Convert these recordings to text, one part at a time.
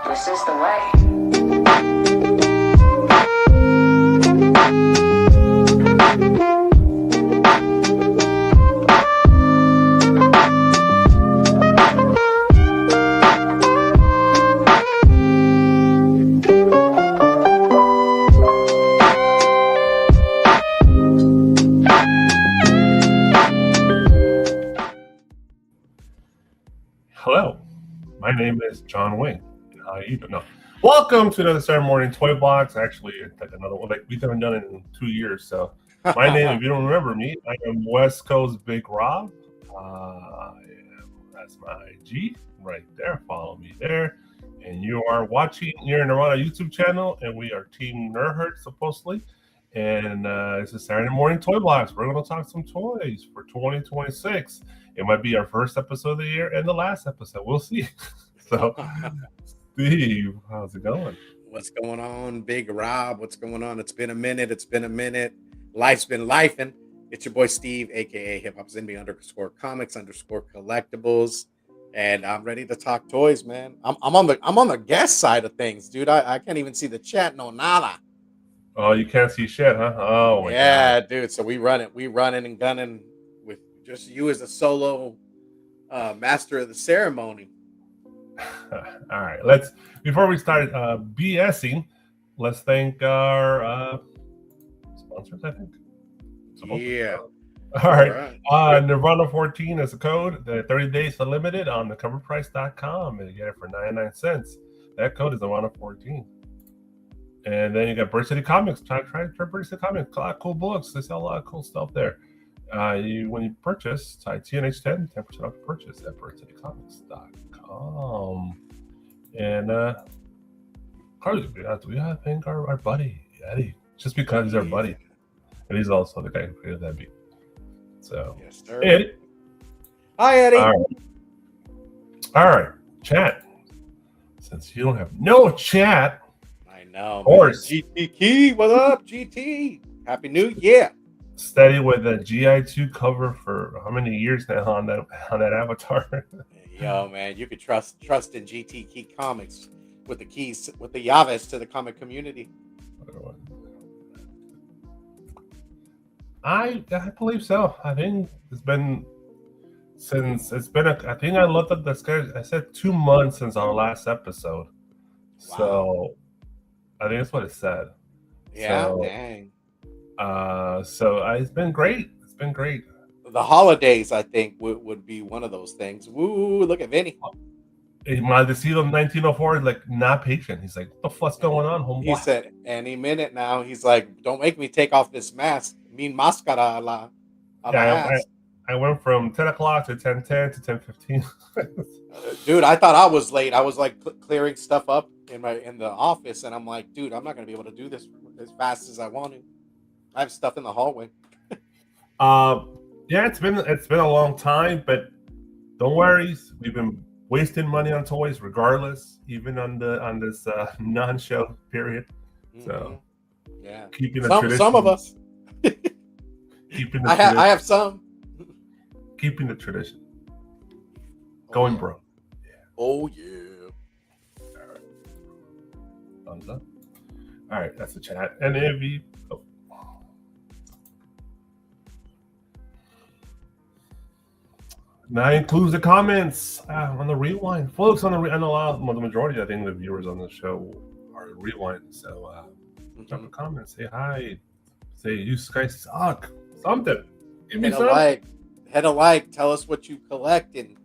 This is the way. Hello, my name is John Wing. How are you doing? No. Welcome to another Saturday morning toy box. Actually, it's like another one. Like we haven't done it in 2 years. So, my name, if you don't remember me, I am West Coast Big Rob. That's my IG right there. Follow me there. And you are watching. You're in our YouTube channel, and we are Team Nerdherd supposedly. And it's a Saturday morning toy box. We're going to talk some toys for 2026. It might be our first episode of the year and the last episode. We'll see. So, Steve, how's it going? What's going on, Big Rob? What's going on? It's been a minute. Life's been lifing. It's your boy Steve, aka Hip Hop Zinby _comics_collectibles, and I'm ready to talk toys, man. I'm on the guest side of things, dude. I can't even see the chat. No nada. Oh, you can't see shit, huh? Oh, my God. Dude. So we running and gunning with just you as a solo master of the ceremony. All right, before we start BSing, let's thank our sponsors, I think. Yeah. All right. Nirvana 14 is a code. The 30 days unlimited on thecoverprice.com, and you get it for 99 cents. That code is Nirvana 14. And then you got Bird City Comics. Try Bird City Comics. A lot of cool books. They sell a lot of cool stuff there. When you purchase, type TNH10, 10% off the purchase at birdcitycomics.com. And Carly, we have to thank our buddy Eddie, just because he's our buddy, and he's also the guy who created that beat. So, yes, sir. Eddie. Hi, Eddie. All right, chat. Since you don't have no chat, I know. Of course. GT Key, what up, GT? Happy New Year. Steady with the GI2 cover for how many years now on that avatar? Yo, man, you could trust in GT Key Comics with the keys, with the llaves to the comic community. I believe so. I think I think I looked at the schedule. I said 2 months since our last episode. Wow. So I think that's what it said. Yeah, so, dang. So it's been great. It's been great. The holidays, I think, would be one of those things. Woo! Look at Vinny. Maldecido 1904 is like not patient. He's like, "What the fuck's going on, homeboy?" He said, "Any minute now." He's like, "Don't make me take off this mask. Min máscara a la I went from 10 o'clock to 10:10 to 10:15. Dude, I thought I was late. I was like clearing stuff up in the office, and I'm like, dude, I'm not gonna be able to do this as fast as I want to. I have stuff in the hallway. Yeah, it's been a long time, but don't worry, we've been wasting money on toys regardless, even on this non-show period. So yeah, keeping the tradition. Some of us. Keeping the I have some. Keeping the tradition. Going bro. Yeah. Oh yeah. All right. Thumbs up. All right, that's the chat. And if you that includes the comments on the rewind. Folks on the I know the majority, I think, the viewers on the show are rewind. So drop a comment, say hi, say you guys suck. Something. Give me something. Hit a like, tell us what you collect, and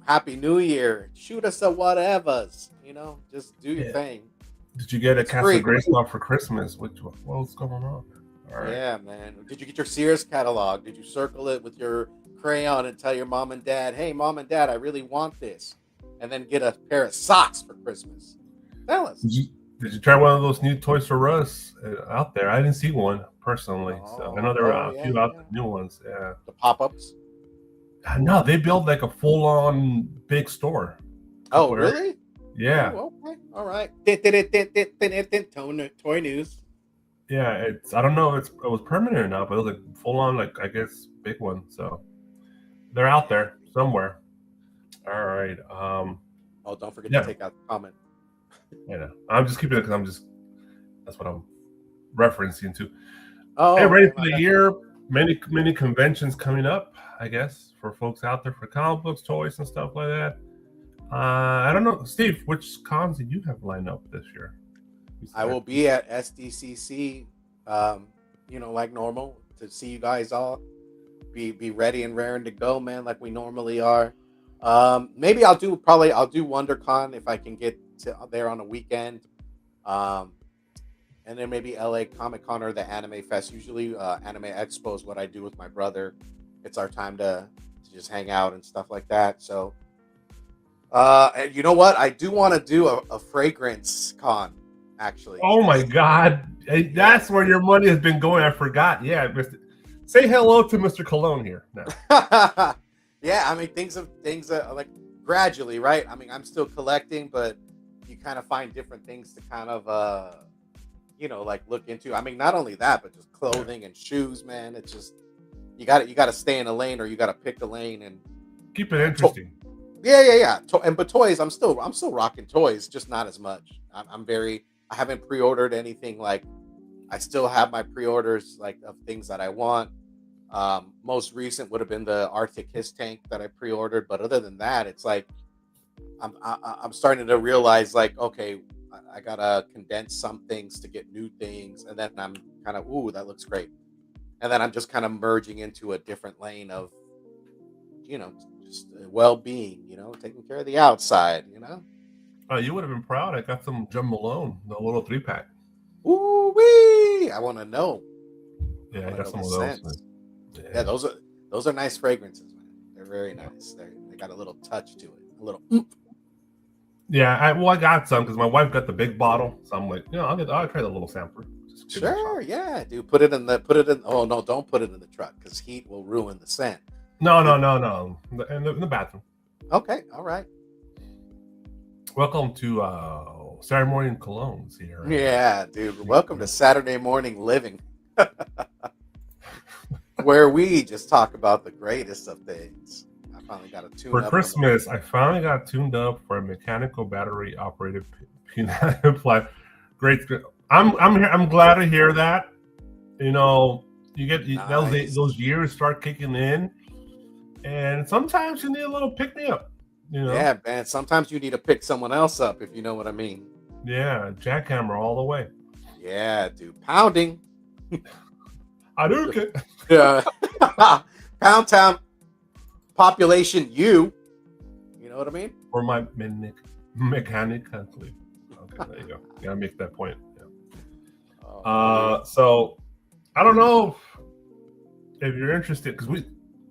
Happy New Year. Shoot us a whatevers. Just do your thing. Did you get a Castle Grayskull for Christmas? What's going on? All right. Yeah, man. Did you get your Sears catalog? Did you circle it with your crayon and tell your mom and dad, "Hey, Mom and Dad, I really want this," and then get a pair of socks for Christmas? Tell us. Did you try one of those new Toys R Us out there? I didn't see one. personally. So I know Oh, there oh are a yeah, few out yeah. there, new ones. Yeah. The pop-ups. No, they build like a full-on big store. Oh, Couple areas. really? Yeah. Oh, okay. All right. Toy news. Yeah, it's I don't know if it was permanent or not, but it was like full on, like I guess big one. So they're out Yeah. there somewhere. All right. Oh, don't forget to Yeah, take out the comment. I know. I'm just keeping it because that's what I'm referencing to. Hey, Oh, ready okay, for my the bad. year? Many conventions coming up, I guess, for folks out there for comic books, toys, and stuff like that. I don't know, Steve. Which cons did you have lined up this year? I will be at SDCC, like normal to see you guys all. Be ready and raring to go, man, like we normally are. Maybe I'll do WonderCon if I can get there on a weekend. And then maybe LA Comic Con or the Anime Fest. Usually, Anime Expo is what I do with my brother. It's our time to just hang out and stuff like that. So, and you know what? I do want to do a fragrance con, actually. Oh my God, that's where your money has been going. I forgot. Yeah, Mr. Say hello to Mr. Cologne here now. Yeah, I mean things are like gradually, right? I mean, I'm still collecting, but you kind of find different things to kind of like look into. I mean, not only that, but just clothing and shoes, man. It's just you got to stay in a lane, or you got to pick a lane and keep it interesting. Yeah. But toys, I'm still rocking toys, just not as much. I haven't pre-ordered anything. Like I still have my pre-orders like of things that I want. Most recent would have been the Arctic Hiss tank that I pre-ordered, but other than that, it's like I'm starting to realize like, okay, I gotta condense some things to get new things, and then I'm kind of, ooh, that looks great, and then I'm just kind of merging into a different lane of, just well-being, taking care of the outside, You would have been proud. I got some Jim Malone, the little 3-pack. Ooh wee! I want to know. Yeah, I got some of those. Yeah, those are nice fragrances, man. They're very nice. They got a little touch to it, a little. Yeah, I got some because my wife got the big bottle, so I'm like, I'll try the little sampler. Sure, yeah, dude. Oh no, don't put it in the truck because heat will ruin the scent. No. In the bathroom. Okay, all right. Welcome to Saturday Morning Colognes here. Yeah, dude. Welcome to Saturday Morning Living, where we just talk about the greatest of things. I finally got a tune for up Christmas. I finally got tuned up for a mechanical battery operated peanut implant. Great. I'm glad to hear that. You get nice. those years start kicking in, and sometimes you need a little pick me up. Yeah, man. Sometimes you need to pick someone else up, if you know what I mean. Yeah, jackhammer all the way. Yeah, dude. Pounding. Hadouken. Yeah. Pound town. Population you. You know what I mean? For my mechanically. Okay, there you go. Gotta make that point. Yeah. So I don't know if you're interested, because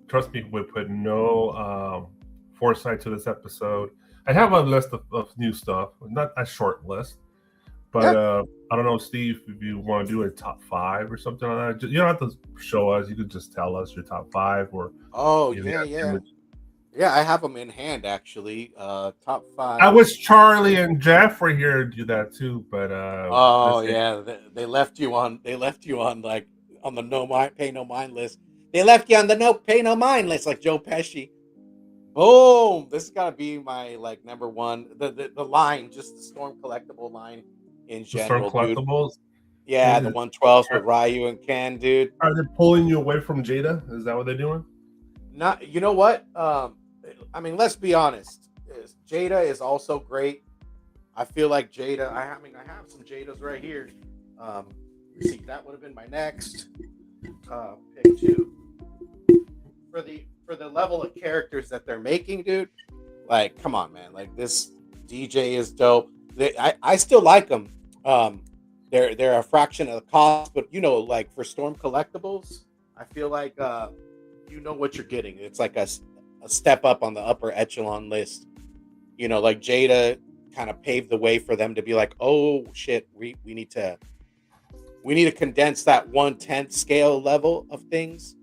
trust me, we put no foresight to this episode. I have a list of new stuff, not a short list, but I don't know, Steve, if you want to do a top 5 or something like that. You don't have to show us. You could just tell us your top 5 or. Yeah, I have them in hand actually. Top 5. I wish Charly and Jeff were here to do that too, but they left you on like on the pay no mind list. They left you on the pay no mind list, like Joe Pesci. Boom! This is gotta be my like number one. The line, just the Storm collectible line in general, Storm collectibles. Dude. Yeah, the 112s with Ryu and Ken, dude. Are they pulling you away from Jada? Is that what they're doing? Not, you know what? I mean, let's be honest. Jada is also great. I feel like Jada. I have some Jadas right here. See, that would have been my next pick too. For the level of characters that they're making, dude. Like, come on, man. Like, this DJ is dope. I still like them. They're a fraction of the cost, but like for Storm collectibles, I feel like you know what you're getting. It's like a step up on the upper echelon list. Like Jada kind of paved the way for them to be like, oh shit, we need to we need to condense that 1/10 scale level of things,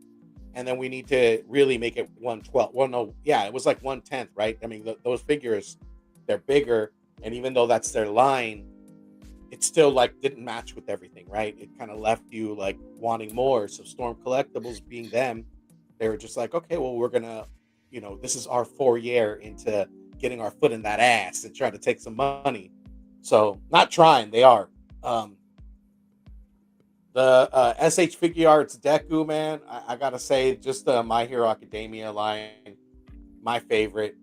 and then we need to really make it 1/12. Well, no, yeah, it was like 1/10, right? I mean, those figures, they're bigger, and even though that's their line, it still like didn't match with everything, right? It kind of left you like wanting more. So Storm Collectibles being them, they were just like, okay, well, we're gonna, this is our 4 year into getting our foot in that ass and trying to take some money. So not trying, they are. The SH Figure Arts Deku, man, I gotta say, just the My Hero Academia line, my favorite.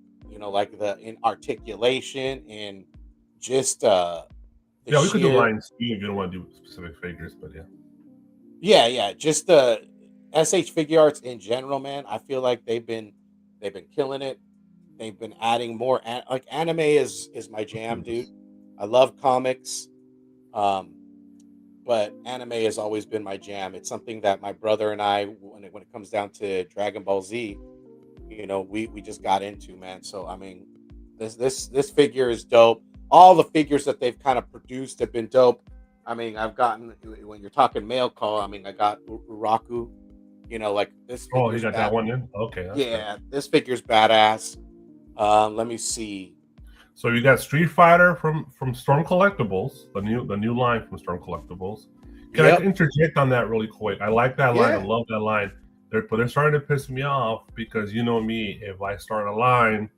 Like the in articulation and just we could do lines. You don't want to do specific figures, but yeah, just the SH Figure Arts in general, man. I feel like they've been killing it. They've been adding more. Like anime is my jam, dude. I love comics. But anime has always been my jam. It's something that my brother and I, when it comes down to Dragon Ball Z, we just got into, man. So I mean, this figure is dope. All the figures that they've kind of produced have been dope. I mean, I've gotten, when you're talking mail call, I mean, I got Uraku, like this. Oh, you got that one in? Okay. Yeah, this figure's badass. Let me see. So you got Street Fighter from Storm Collectibles, the new line from Storm Collectibles. Can I interject on that really quick? I like that line. I love that line. But they're starting to piss me off because you know me. If I start a line,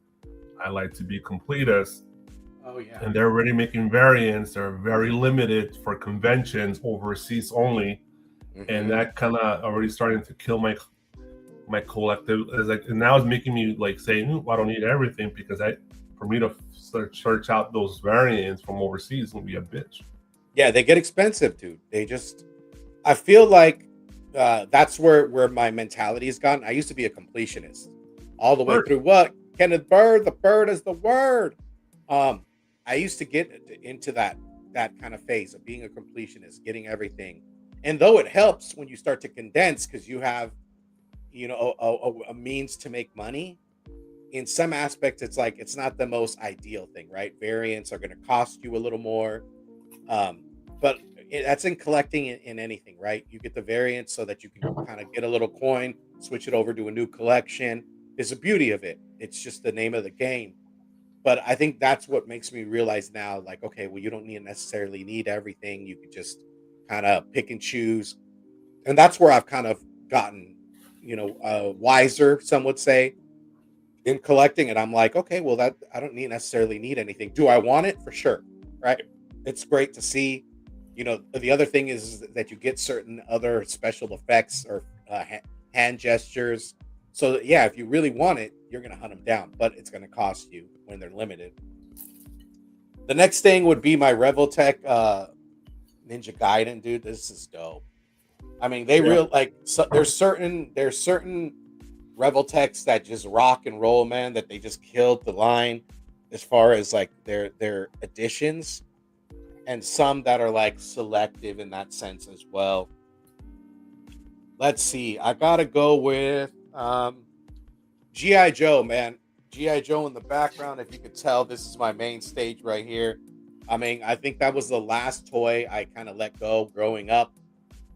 I like to be completist. Oh yeah. And they're already making variants. They're very limited for conventions, overseas only, and that kind of already starting to kill my collective. It's like, and now it's making me like say, I don't need everything because for me to search out those variants from overseas will be a bitch. Yeah, they get expensive, dude. I feel like that's where my mentality has gone. I used to be a completionist all the way through. What? Kenneth Bird, the bird is the word. I used to get into that kind of phase of being a completionist, getting everything. And though it helps when you start to condense because you have, a means to make money, in some aspects, it's like, it's not the most ideal thing, right? Variants are going to cost you a little more. But that's in collecting in anything, right? You get the variants so that you can kind of get a little coin, switch it over to a new collection. Is the beauty of it. It's just the name of the game. But I think that's what makes me realize now, like, okay, well, you don't necessarily need everything. You could just kind of pick and choose. And that's where I've kind of gotten, wiser, some would say, in collecting it. I'm like, okay, well, that I don't necessarily need anything. Do I want it? For sure. Right. It's great to see. The other thing is that you get certain other special effects or hand gestures. So yeah, if you really want it, you're going to hunt them down, but it's going to cost you when they're limited. The next thing would be my Revoltech Ninja Gaiden, dude. This is dope. I mean, they there's certain Revoltechs that just rock and roll, man, that they just killed the line as far as like their additions, and some that are like selective in that sense as well. Let's see. I got to go with G.I. Joe, man. G.I. Joe in the background. If you could tell, this is my main stage right here. I mean, I think that was the last toy I kind of let go growing up.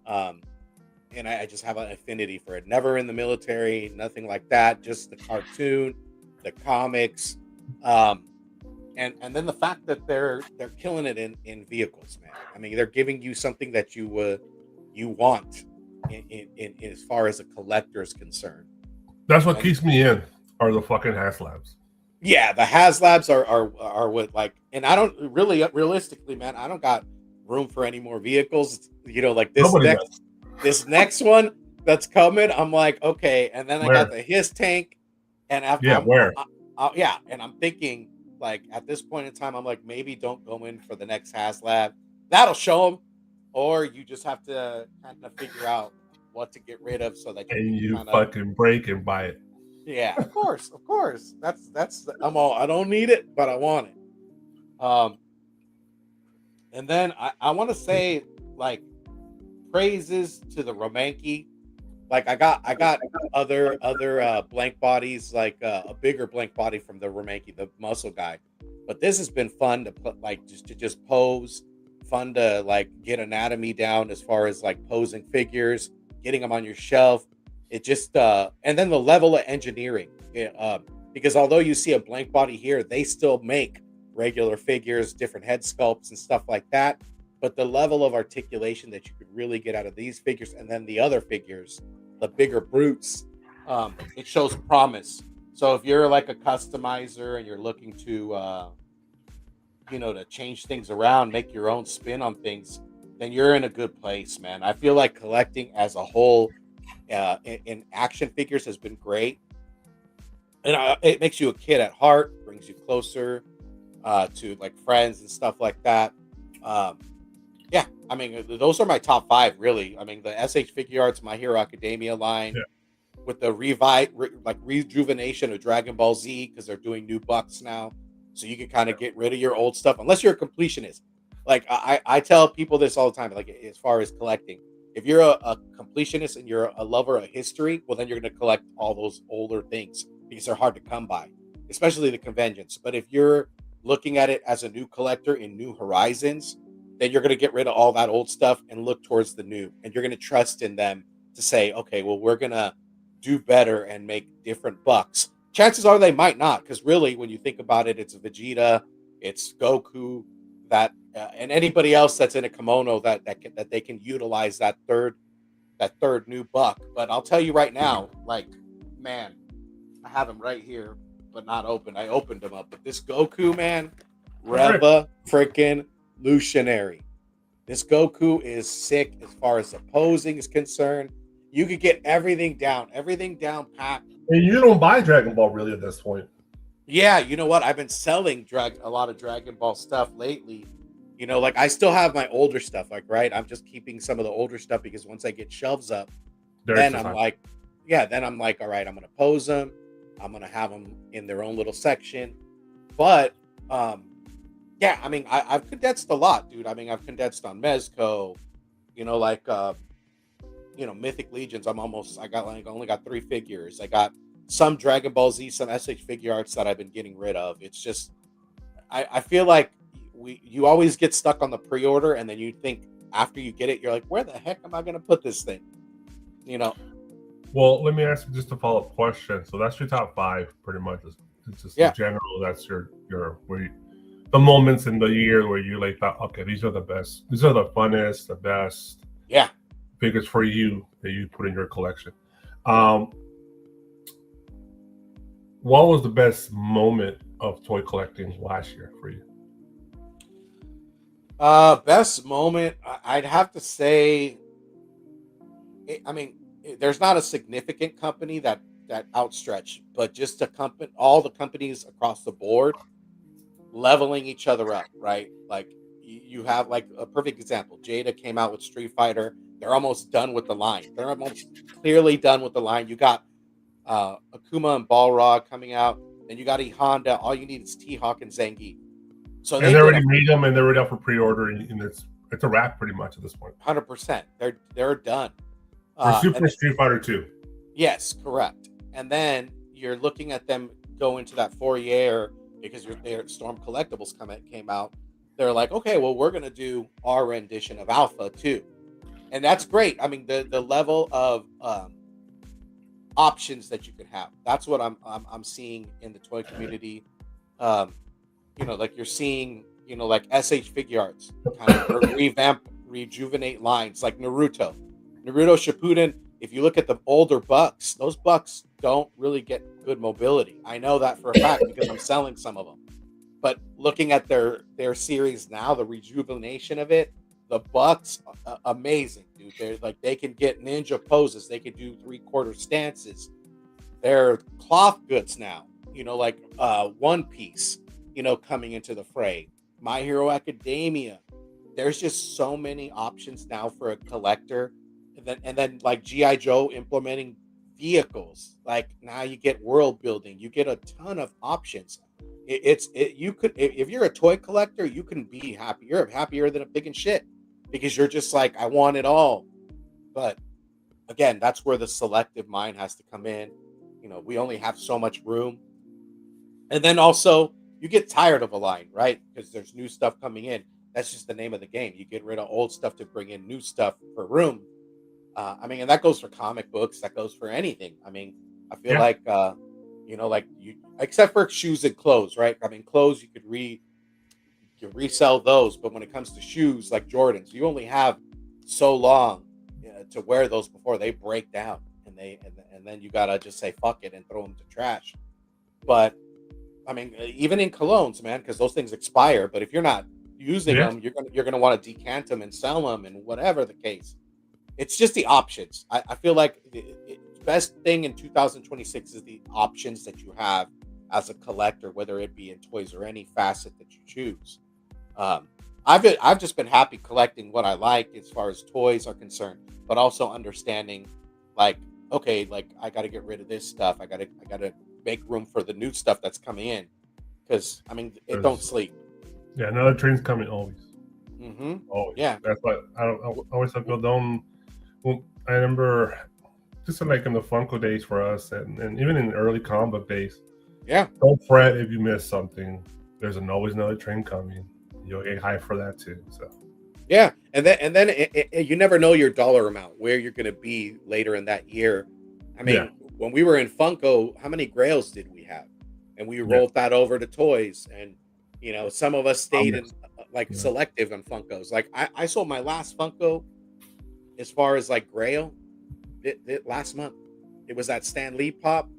And I just have an affinity for it. Never in the military, nothing like that. Just the cartoon, the comics. And then the fact that they're killing it in vehicles, man. I mean, they're giving you something that you want in as far as a collector is concerned. That's what keeps me in, are the fucking HasLabs. Yeah, the HasLabs are what, like, and I don't really, realistically, man, I don't got room for any more vehicles. Like this next one that's coming, I'm like, okay, and then I got the His tank, and after and I'm thinking, like, at this point in time, I'm like, maybe don't go in for the next HasLab. That'll show them, or you just have to kind of figure out what to get rid of so that you fucking break and buy it. Yeah, of course. That's I don't need it, but I want it. And then I want to say, like, praises to the Romanki. Like, I got other blank bodies, like a bigger blank body from the Romanki, the muscle guy. But this has been fun to put, like, just pose, fun to like get anatomy down as far as like posing figures, getting them on your shelf. It just and then the level of engineering, because although you see a blank body here, they still make regular figures, different head sculpts and stuff like that. But the level of articulation that you could really get out of these figures and then the other figures, the bigger brutes, it shows promise. So if you're like a customizer and you're looking to to change things around, make your own spin on things, then you're in a good place, man. I feel like collecting as a whole in action figures has been great, and it makes you a kid at heart, brings you closer to like friends and stuff like that. Um, yeah, I mean, those are my top five, really. I mean, the SH Figure Arts My Hero Academia line, Yeah. with the rejuvenation of Dragon Ball Z, because they're doing new bucks now, so you can kind of get rid of your old stuff unless you're a completionist. Like I tell people this all the time, like as far as collecting, if you're a completionist and you're a lover of history, well then you're going to collect all those older things because they're hard to come by, especially the conventions. But if you're looking at it as a new collector in new horizons, then you're going to get rid of all that old stuff and look towards the new, and you're going to trust in them to say, okay, well, we're going to do better and make different bucks. Chances are they might not, because really, when you think about it, it's Vegeta, it's Goku, that and anybody else that's in a kimono that they can utilize that third new buck. But I'll tell you right now, like, man, I have him right here, but not open. I opened him up, but this Goku, man, Reva freaking Lutionary. This Goku is sick as far as the posing is concerned. You could get everything down pat. And you don't buy Dragon Ball really at this point. Yeah, you know what? I've been selling a lot of Dragon Ball stuff lately. Like I still have my older stuff, like, right? I'm just keeping some of the older stuff because once I get shelves up, then I'm like, all right, I'm gonna pose them. I'm gonna have them in their own little section. But yeah, I mean, I've condensed a lot, dude. I mean, I've condensed on Mezco, Mythic Legions. I only got 3 figures. I got some Dragon Ball Z, some SH Figure Arts that I've been getting rid of. It's just, I feel like you always get stuck on the pre-order, and then you think after you get it, you're like, where the heck am I going to put this thing? Well, let me ask you just a follow-up question. So that's your top 5, pretty much. It's just in general. That's your the moments in the year where you like thought, okay, these are the best. These are the funnest, the best. Yeah. Figures for you that you put in your collection. What was the best moment of toy collecting last year for you? Best moment, I'd have to say, I mean, there's not a significant company that outstretched, but just all the companies across the board leveling each other up, right? Like you have like a perfect example. Jada came out with Street Fighter. They're almost done with the line. They're almost clearly done with the line. You got Akuma and Balrog coming out. Then you got E Honda. All you need is T-Hawk and Zangief. So they already made them, and they're already up for pre-order, and it's a wrap pretty much at this point. 100%. They're done. For Super Street Fighter 2. Yes, correct. And then you're looking at them go into that foyer because their Storm Collectibles came out. They're like, okay, well, we're gonna do our rendition of Alpha too, and that's great. I mean, the level of options that you could have. That's what I'm seeing in the toy community. Like you're seeing, like SH Figure Arts kind of rejuvenate lines like Naruto Shippuden. If you look at the older bucks, those bucks don't really get good mobility. I know that for a fact because I'm selling some of them. But looking at their series now, the rejuvenation of it, the bucks, amazing, dude. They're like, they can get ninja poses. They can do 3/4 stances. They're cloth goods now, like One Piece, coming into the fray. My Hero Academia. There's just so many options now for a collector. And then like G.I. Joe implementing vehicles. Like now you get world building. You get a ton of options. You could, if you're a toy collector, you can be happy. You're happier than a pig in shit because you're just like, I want it all. But again, that's where the selective mind has to come in. We only have so much room. And then also you get tired of a line, right? Because there's new stuff coming in. That's just the name of the game. You get rid of old stuff to bring in new stuff for room. I mean, and that goes for comic books. That goes for anything. I mean, I feel like, like you, except for shoes and clothes, right? I mean, clothes you could resell those, but when it comes to shoes like Jordans, you only have so long to wear those before they break down, and then you gotta just say fuck it and throw them to trash. But I mean, even in colognes, man, because those things expire. But if you're not using them, you're gonna want to decant them and sell them, and whatever the case. It's just the options. I feel like the best thing in 2026 is the options that you have as a collector, whether it be in toys or any facet that you choose. I've just been happy collecting what I like as far as toys are concerned, but also understanding, like, okay, like I got to get rid of this stuff. I gotta make room for the new stuff that's coming in, because I mean, it don't sleep. Yeah, another train's coming always. Always. Yeah, that's what I always have to don't. Well, I remember just like in the Funko days for us, and even in the early comic book days. Yeah. Don't fret if you miss something. There's always another train coming. You'll get hyped for that too. So. Yeah, and then you never know your dollar amount, where you're going to be later in that year. I mean, when we were in Funko, how many Grails did we have? And we rolled that over to toys, and some of us stayed in selective on Funkos. Like I sold my last Funko, as far as like Grail, last month. It was that Stan Lee pop,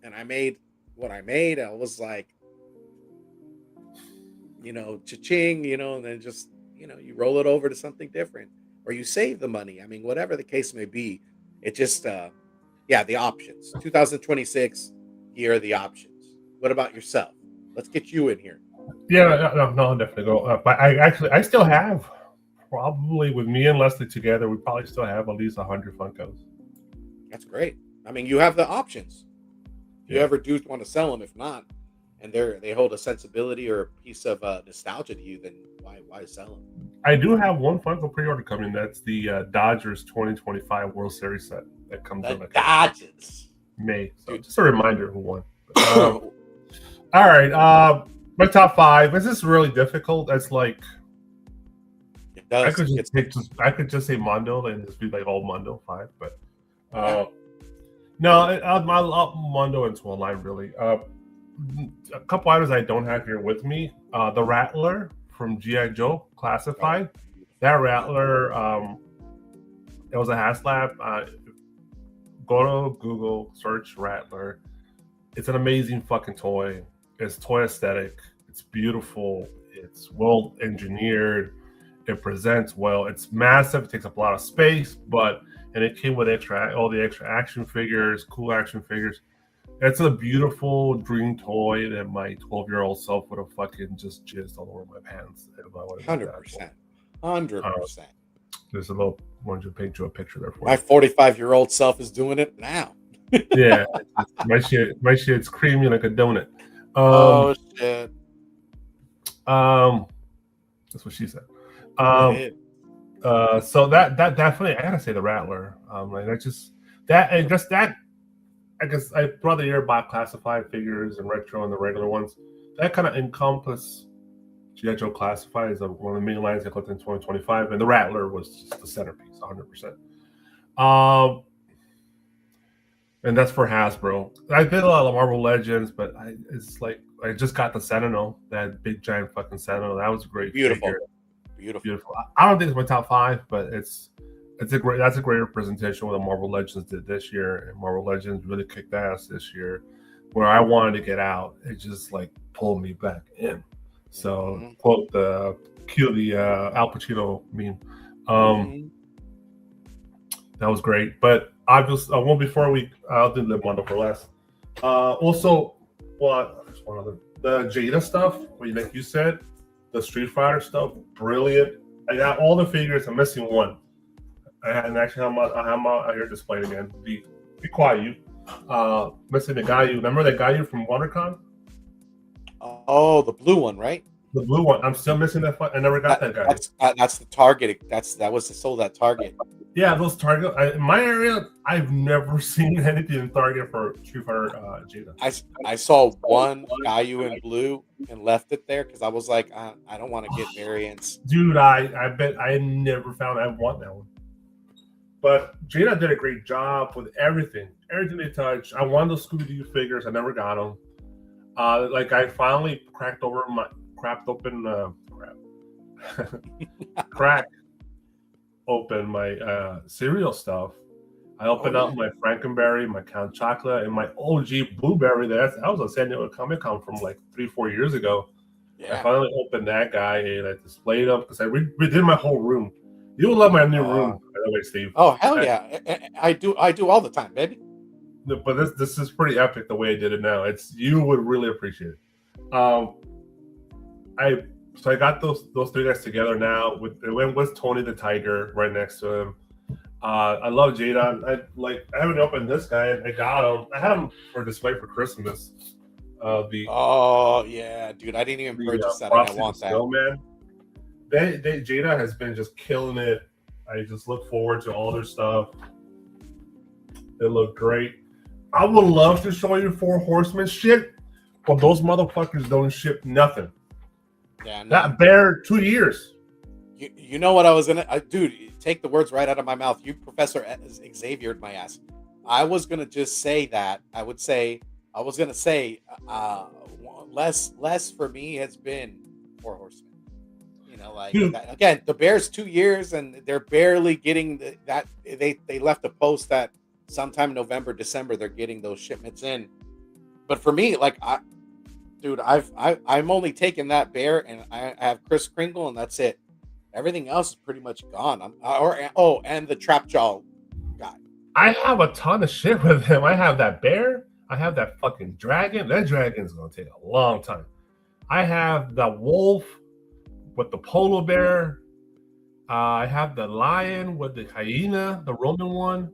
and I made what I made. I was like, cha-ching, and then just, you roll it over to something different, or you save the money. I mean, whatever the case may be, it just, the options. 2026, here are the options. What about yourself? Let's get you in here. Yeah, no, I'll definitely go. But I still have, probably with me and Leslie together, we probably still have at least 100 Funkos. That's great. I mean, you have the options. If you ever do want to sell them, if not, and they hold a sensibility or a piece of nostalgia to you, then why sell them? I do have one Funko pre-order coming. That's the Dodgers 2025 World Series set that comes in Dodgers May. So just a reminder who won. All right, my top 5. This is really difficult. It's like I could just say Mondo and just be like all Mondo 5, but no, I'll Mondo into a line really. A couple items I don't have here with me. The Rattler from G.I. Joe Classified. That Rattler, it was a HasLab. Go to Google, search Rattler. It's an amazing fucking toy. It's toy aesthetic. It's beautiful. It's well engineered. It presents well. It's massive. It takes up a lot of space, and it came with all the extra action figures, cool action figures. It's a beautiful dream toy that my 12-year-old self would have fucking just jizzed all over my pants. 100%. 100%. There's a little, wanted to paint you a picture there for my 45-year-old self is doing it now. Yeah, my shit's creamy like a donut. Oh shit. That's what she said. So that definitely, I gotta say the Rattler. I guess I brought the year by classified figures and retro and the regular ones. That kind of encompass G.I. Joe Classified is one of the main lines I collected in 2025, and the Rattler was just the centerpiece, 100%. And that's for Hasbro. I did a lot of Marvel Legends, but it's like I just got the Sentinel, that big giant fucking Sentinel. That was a great figure. Beautiful. I don't think it's my top 5, but that's a great representation of what the Marvel Legends did this year. And Marvel Legends really kicked ass this year. Where I wanted to get out, it just like pulled me back in. So quote the Al Pacino meme. That was great. But obviously, I'll do the bundle for less. Also, there's one other. The Jada stuff, like you said, the Street Fighter stuff, brilliant. I got all the figures. I'm missing one. And actually, I'm out here displaying again. Be quiet, you. Missing the Gayu. Remember that Gayu from WonderCon? Oh, the blue one, right? The blue one. I'm still missing that. I never got that guy. That's the Target. That was sold at Target. Yeah, those Target. In my area, I've never seen anything in Target for Street Fighter Jada. I saw one Caillou in blue and left it there because I was like, I don't want to get variants. Dude, I bet I never found. I want that one. But Jada did a great job with everything they touched. I wanted those Scooby-Doo figures. I never got them. Like I finally cracked open my cereal stuff. I opened up my Frankenberry, my Count Chocolate, and my OG Blueberry. That was a San Diego Comic Con from like 3-4 years ago. Yeah. I finally opened that guy and I displayed them because I redid my whole room. You will love my new room, by the way, Steve. Oh hell yeah, I do all the time, baby. But this is pretty epic the way I did it now. You would really appreciate it. I got those three guys together now. It went with Tony the Tiger right next to him. I love Jada. I haven't opened this guy. I got him. I had him for display for Christmas. Oh yeah, dude! I didn't even purchase that. I want that. Man. Jada has been just killing it. I just look forward to all their stuff. They look great. I would love to show you 4 Horsemen shit, but those motherfuckers don't ship nothing. Yeah, no. That bear 2 years. You know what I was gonna, dude? Take the words right out of my mouth. You, Professor Xaviered my ass. I was gonna just say that. I was gonna say, less for me has been 4 Horsemen. Again, the Bears 2 years and they're barely getting that. They left a post that sometime November, December they're getting those shipments in. But for me, I'm only taking that bear and I have Chris Kringle and that's it. Everything else is pretty much gone. And the Trapjaw guy. I have a ton of shit with him. I have that bear. I have that fucking dragon. That dragon's gonna take a long time. I have the wolf with the polar bear. I have the lion with the hyena, the Roman one.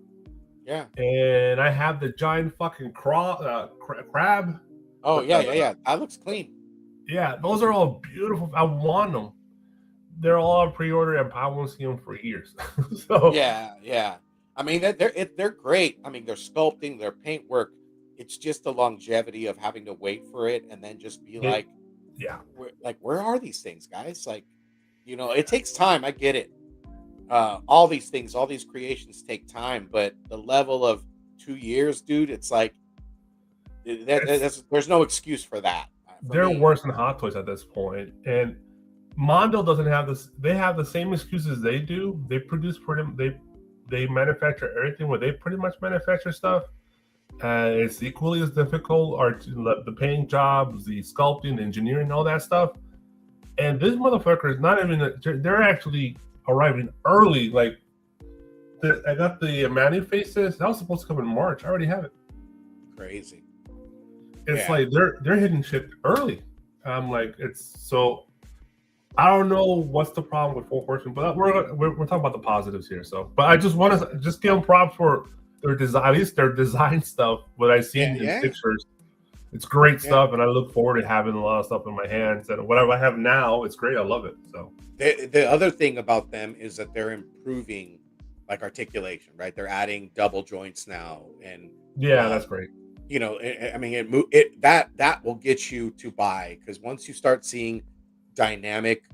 Yeah. And I have the giant fucking crab. Oh, yeah. That looks clean. Yeah, those are all beautiful. I want them. They're all on pre-order and I won't see them for years. So Yeah. I mean, they're great. I mean, they're sculpting, their paint work. It's just the longevity of having to wait for it and then just be where are these things, guys? It takes time. I get it. All these things, all these creations take time, but the level of 2 years, dude, it's like there's no excuse for that. They're worse than Hot Toys at this point. And Mondo doesn't have this. They have the same excuses they do. They produce for them. They manufacture everything where they pretty much manufacture stuff. It's equally as difficult, or the paint jobs, the sculpting, the engineering, all that stuff. And this motherfucker is not even. They're actually arriving early. I got the Manny faces. That was supposed to come in March. I already have it. Crazy. It's like they're hitting shit early. I'm like, it's so. I don't know what's the problem with 4 Horsemen, but we're talking about the positives here. So, but I just want to just give them props for their design, at least their design stuff. What I see in pictures, it's great stuff, and I look forward to having a lot of stuff in my hands. And whatever I have now, it's great. I love it. So the other thing about them is that they're improving articulation, right? They're adding double joints now, and that's great. I mean, that will get you to buy, because once you start seeing dynamic,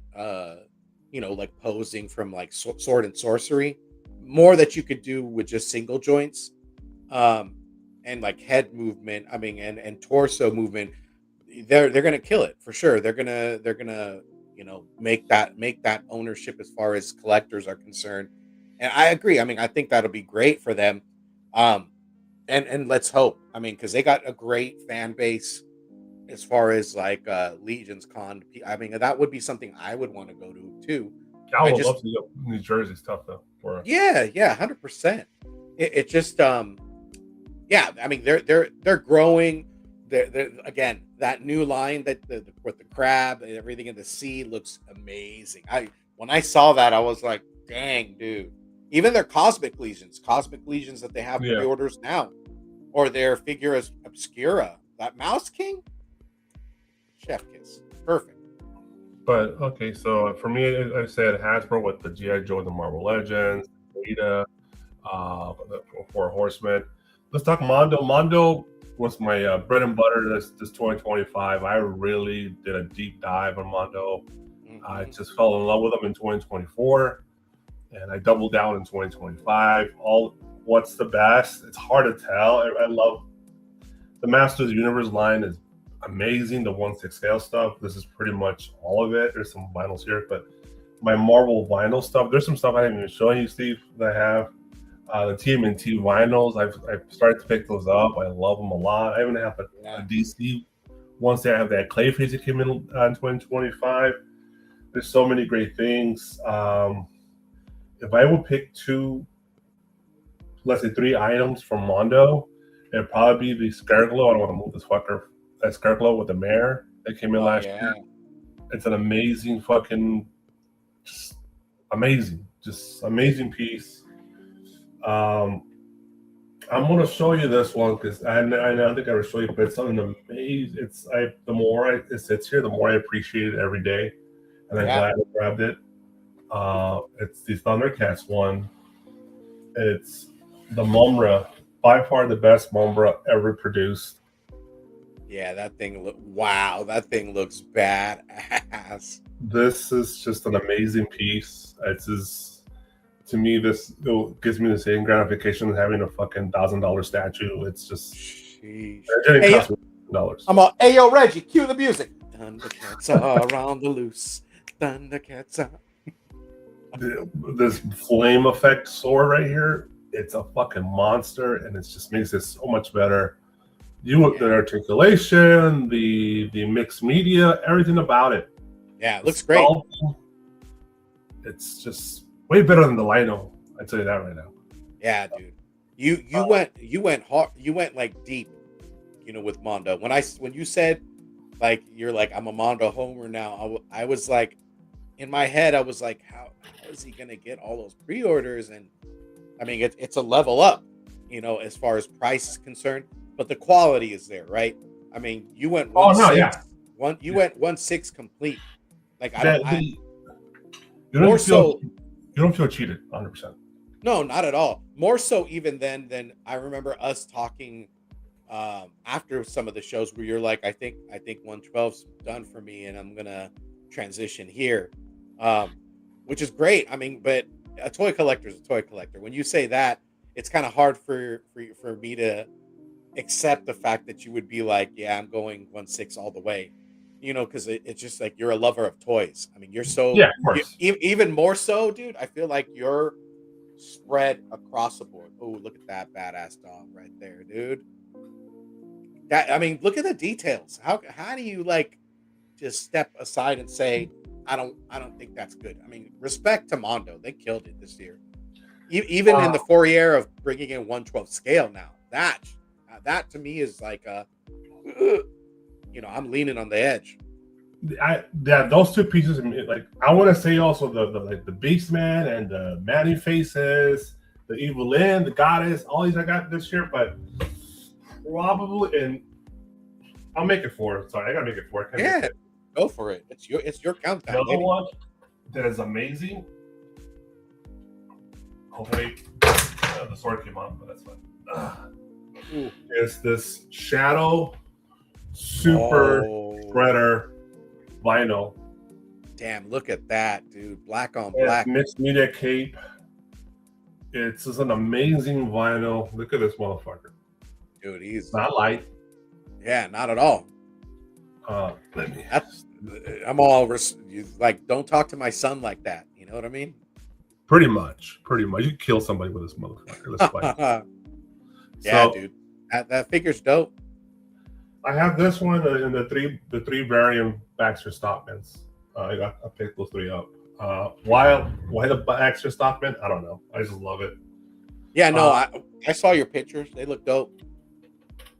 posing from sword and sorcery, more that you could do with just single joints, and head movement. I mean, and torso movement. They're gonna kill it for sure. They're gonna make that ownership as far as collectors are concerned. And I agree. I mean, I think that'll be great for them. And let's hope. I mean, because they got a great fan base as far as Legion's Con. I mean, that would be something I would want to go to too. I would love to go. New Jersey stuff though. Yeah, 100%. It just I mean, they're growing. They're again, that new line with the crab and everything in the sea looks amazing. When I saw that, I was like, dang, dude. Even their Cosmic Legions that they have pre-orders now, or their figure Obscura, that Mouse King, chef kiss, perfect. But okay, so for me, I said Hasbro with the GI Joe, the Marvel Legends, Rita, the Four Horsemen. Let's talk Mondo. Mondo was my bread and butter this 2025. I really did a deep dive on Mondo. I just fell in love with them in 2024, and I doubled down in 2025. What's the best? It's hard to tell. I love the Masters of the Universe line is amazing. The 1/6 scale stuff. This is pretty much all of it. There's some vinyls here, but my Marvel vinyl stuff. There's some stuff I haven't even shown you, Steve. That I have the TMNT vinyls. I've started to pick those up. I love them a lot. I even have a DC. Once I have that clay face that came in 2025. There's so many great things. If I would pick two, let's say 3 items from Mondo, it'd probably be the Scareglow. I don't want to move this fucker. That Scareglow with the mare that came in last year. It's an amazing fucking, just amazing piece. I'm gonna show you this one because I don't think I ever show you, but it's something amazing. The more it sits here, the more I appreciate it every day, and I'm glad I grabbed it. It's the Thundercats one. It's the Mumbra, by far the best Mumbra ever produced. Yeah, that thing that thing looks badass. This is just an amazing piece. To me, this gives me the same gratification as having a fucking $1,000 statue. It's just Sheesh. it costs $1,000. I'm all, hey yo, Reggie, cue the music. Thundercats are around the loose. Thundercats are. This flame effect sword right here, it's a fucking monster, and it just makes it so much better. The articulation, the mixed media, everything about it. Yeah, it looks great. It's just way better than the Lino. I tell you that right now. Yeah, dude. You went hard. You went like deep, with Mondo. When you said like you're like I'm a Mondo homer now, I was like in my head I was like how is he gonna get all those pre-orders? And I mean it's a level up, as far as price is concerned. But the quality is there, right? I mean, you went 1/6. You went 1/6 complete. Like you don't feel cheated 100%. No, not at all. More so even than I remember us talking after some of the shows where you're like, I think 112's done for me, and I'm gonna transition here, which is great. I mean, but a toy collector is a toy collector. When you say that, it's kind of hard for me to accept the fact that you would be like, yeah, I'm going 1/6 all the way, because it's just like you're a lover of toys. I mean, you're so of course. Even more so, dude. I feel like you're spread across the board. Oh, look at that badass dog right there, dude. Look at the details. How do you like just step aside and say, I don't think that's good? I mean, respect to Mondo, they killed it this year. Even in the foyer of bringing in 1/12 scale now, that to me is like I'm leaning on the edge. Those two pieces, like I want to say also the Beastman and the Manny faces, the Evil Lynn, the Goddess, all these I got this year, but probably, and I'll make it 4. Sorry, I gotta make it 4. Go for it. It's your countdown. The other one that is amazing. Oh wait, the sword came on, but that's fine. Is this Shadow Super Shredder vinyl. Damn, look at that, dude. Black on black. Mixed media cape. It's just an amazing vinyl. Look at this motherfucker. Dude, he's not light. Yeah, not at all. I'm all like, don't talk to my son like that. You know what I mean? Pretty much. You kill somebody with this motherfucker. Let's fight. Yeah, dude. That figure's dope. I have this one in the three variant Baxter Stockmans. I picked those 3 up. Why the Baxter Stockman? I don't know. I just love it. Yeah, no, I saw your pictures. They look dope.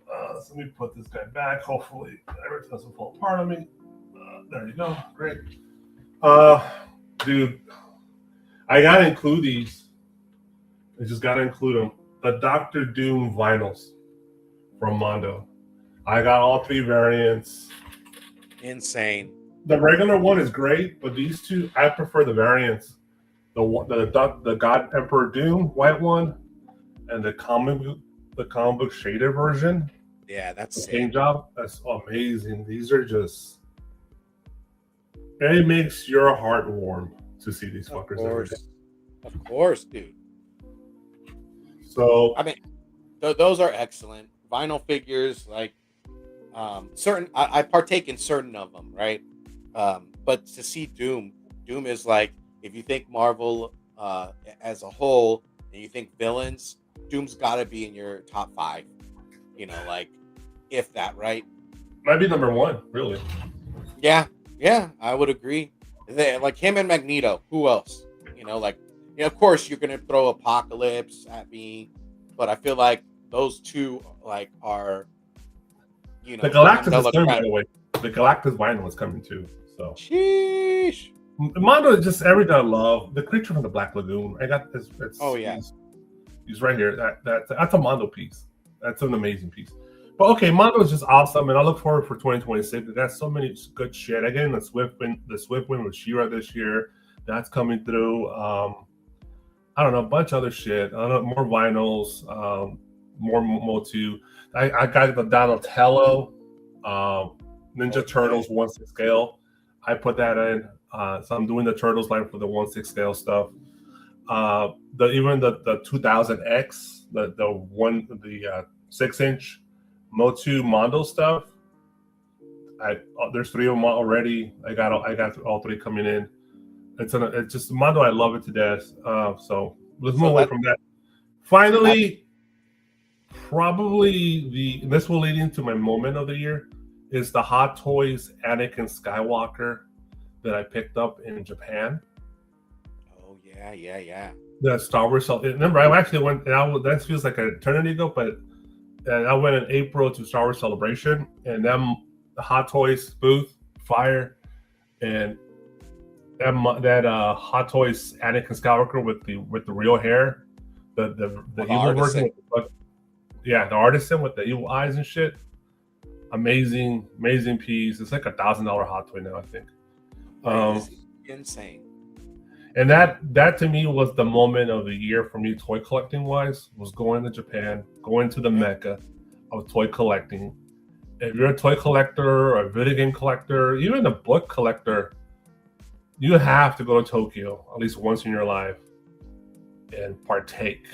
So let me put this guy back. Hopefully, everything doesn't fall apart on me. There you go. Great. Dude, I gotta include these. I just gotta include them. The Doctor Doom vinyls from Mondo. I got all 3 variants. Insane. The regular one is great, but these two, I prefer the variants. The God Emperor Doom white one and the comic book shaded version. Yeah, that's The sick. paint job, that's amazing. These are just, it makes your heart warm to see these Of fuckers every day. course. Of course, dude. So I mean, those are excellent. Vinyl figures, like certain, I partake in certain of them, right? But to see Doom is like, if you think Marvel as a whole and you think villains, Doom's got to be in your top 5. You know, like if that, right? might be number one, really. Yeah, yeah, I would agree. Like him and Magneto. Who else? You know, like, yeah, of course you're gonna throw Apocalypse at me, but I feel like those two like are, you The know, creme Galactus de is la coming, by creme. the way. The Galactus vinyl is coming too. So Sheesh. Mondo is just everything I love. The creature from the Black Lagoon. I got this. Oh yeah. He's right here. That's a Mondo piece. That's an amazing piece. But okay, Mondo is just awesome, and I look forward for 2026. It got so many good shit. I get in the Swift win with She-Ra this year. That's coming through. I don't know, a bunch of other shit. I don't know, more vinyls, more Motu. I got the Donatello, Ninja Turtles 1/6 scale. I put that in. So I'm doing the Turtles line for the 1/6 scale stuff. Even the 2000X, the 6-inch Motu Mondo stuff. There's 3 of them already. I got all 3 coming in. It's just Mondo. I love it to death. So let's move away from that. Finally, probably this will lead into my moment of the year is the Hot Toys Anakin Skywalker that I picked up in Japan. Oh yeah. The Star Wars. Remember, I actually went. That feels like an eternity ago, but I went in April to Star Wars Celebration, and the Hot Toys booth, fire, and that Hot Toys Anakin Skywalker with the real hair, the evil version. The artisan with the evil eyes and shit. Amazing piece. It's like $1,000 Hot Toy now, I think. Insane. And that to me was the moment of the year for me, toy collecting wise, was going to Japan, going to the Mecca of toy collecting. If you're a toy collector or a video game collector, even a book collector, you have to go to Tokyo at least once in your life and partake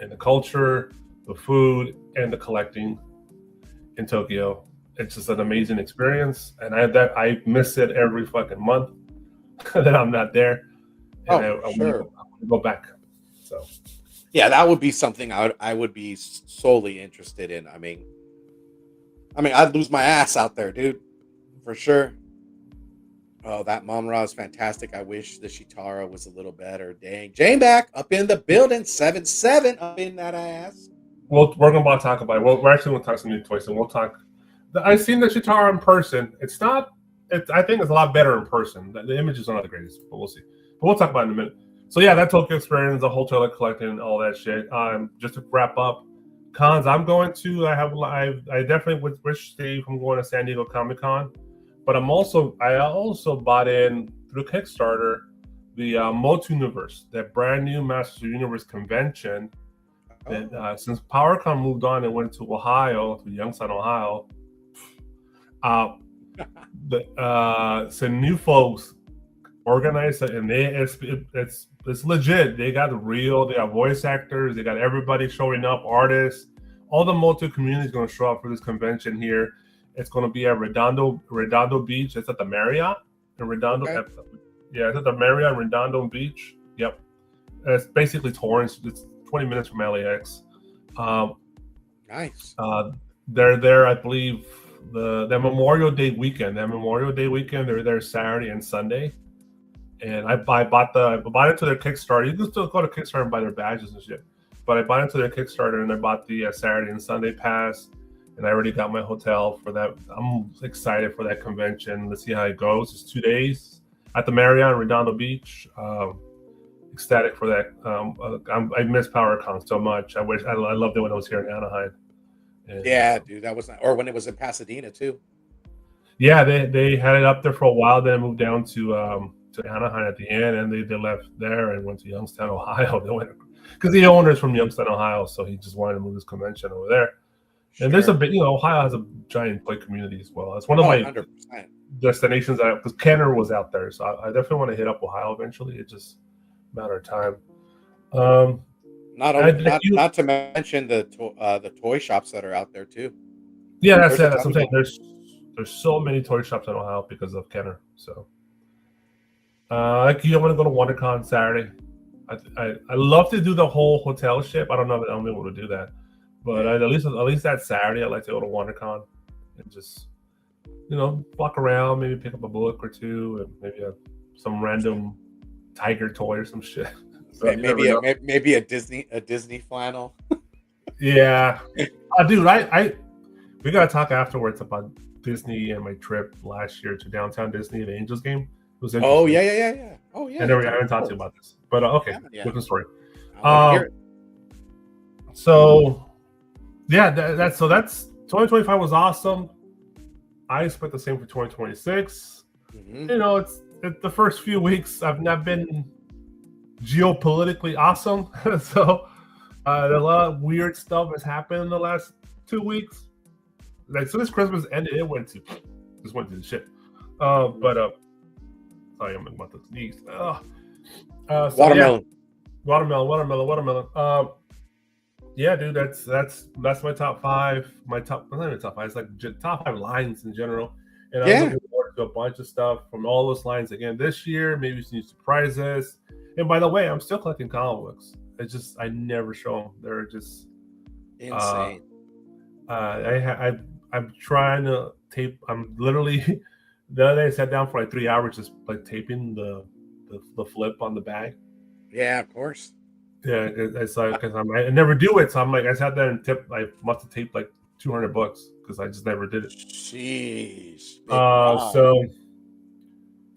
in the culture, the food, and the collecting in Tokyo. It's just an amazing experience, and I miss it every fucking month that I'm not there. And I want to go back. So yeah, that would be something I would be solely interested in. I mean, I'd lose my ass out there, dude, for sure. Oh, that Mom-Ra is fantastic. I wish the Shitara was a little better. Dang, Jane back up in the building, 7-7 up in that ass. We're gonna talk about it. We're actually gonna talk some new toys, and we'll talk. I've seen the Chitara in person. It's not. I think it's a lot better in person. The images are not the greatest, but we'll see. But we'll talk about it in a minute. So yeah, that Tokyo experience, the whole toilet collecting, all that shit. Just to wrap up, cons I'm going to. I definitely would wish Steve from going to San Diego Comic Con, but I also bought in through Kickstarter the Motu Universe, that brand new Master Universe convention. That since PowerCon moved on and went to Ohio, to Youngstown, Ohio, some new folks organized it, and it's legit. They got voice actors, they got everybody showing up, artists. All the Motu community is going to show up for this convention here. It's going to be at Redondo Beach. It's at the Marriott in Redondo. Okay. It's at the Marriott Redondo Beach. Yep, it's basically Torrance. It's 20 minutes from LAX. Nice. They're there, I believe, the Memorial Day weekend. They're there Saturday and Sunday. And I bought into their Kickstarter. You can still go to Kickstarter and buy their badges and shit. But I bought into their Kickstarter and I bought the Saturday and Sunday pass. And I already got my hotel for that. I'm excited for that convention. Let's see how it goes. It's 2 days at the Marriott Redondo Beach. Ecstatic for that. I miss PowerCon so much. I loved it when I was here in Anaheim. And, yeah, dude, that was not, or when it was in Pasadena too. Yeah, they had it up there for a while, then moved down to Anaheim at the end, and they left there and went to Youngstown, Ohio. They went because the owner's from Youngstown, Ohio, so he just wanted to move his convention over there. And there's a big, Ohio has a giant play community as well. It's one of my 100%. destinations because Kenner was out there, so I definitely want to hit up Ohio eventually. It's just a matter of time. Not to mention the toy shops that are out there too. Yeah, that's what I'm saying. There's so many toy shops in Ohio because of Kenner. So, like you want to go to WonderCon Saturday. I love to do the whole hotel ship. I don't know if I'll be able to do that, but at least that Saturday, I'd like to go to WonderCon and just walk around, maybe pick up a book or two, and maybe some random tiger toy or some shit. So maybe a Disney flannel. Yeah, dude, we gotta talk afterwards about Disney and my trip last year to downtown Disney, the Angels game. It was interesting. Oh yeah. Oh yeah. I haven't talked to you about this, but okay, different story. So yeah, that's 2025 was awesome. I expect the same for 2026. Mm-hmm. It's the first few weeks I've not been geopolitically awesome, so a lot of weird stuff has happened in the last 2 weeks. Like, so this Christmas ended, it went to the shit. Sorry, I'm about to sneeze. Watermelon. Watermelon. Yeah, dude, that's my top 5. Not even top 5. It's like top 5 lines in general. And I'm looking forward to a bunch of stuff from all those lines again this year. Maybe some new surprises. And by the way, I'm still collecting comic books. It's just I never show them. They're just insane. I'm trying to tape. I'm literally the other day I sat down for like 3 hours just like taping the flip on the bag. Yeah, of course. Yeah, it's like because I never do it, so I'm like I sat there and I must have taped like 200 books because I just never did it. Jeez. So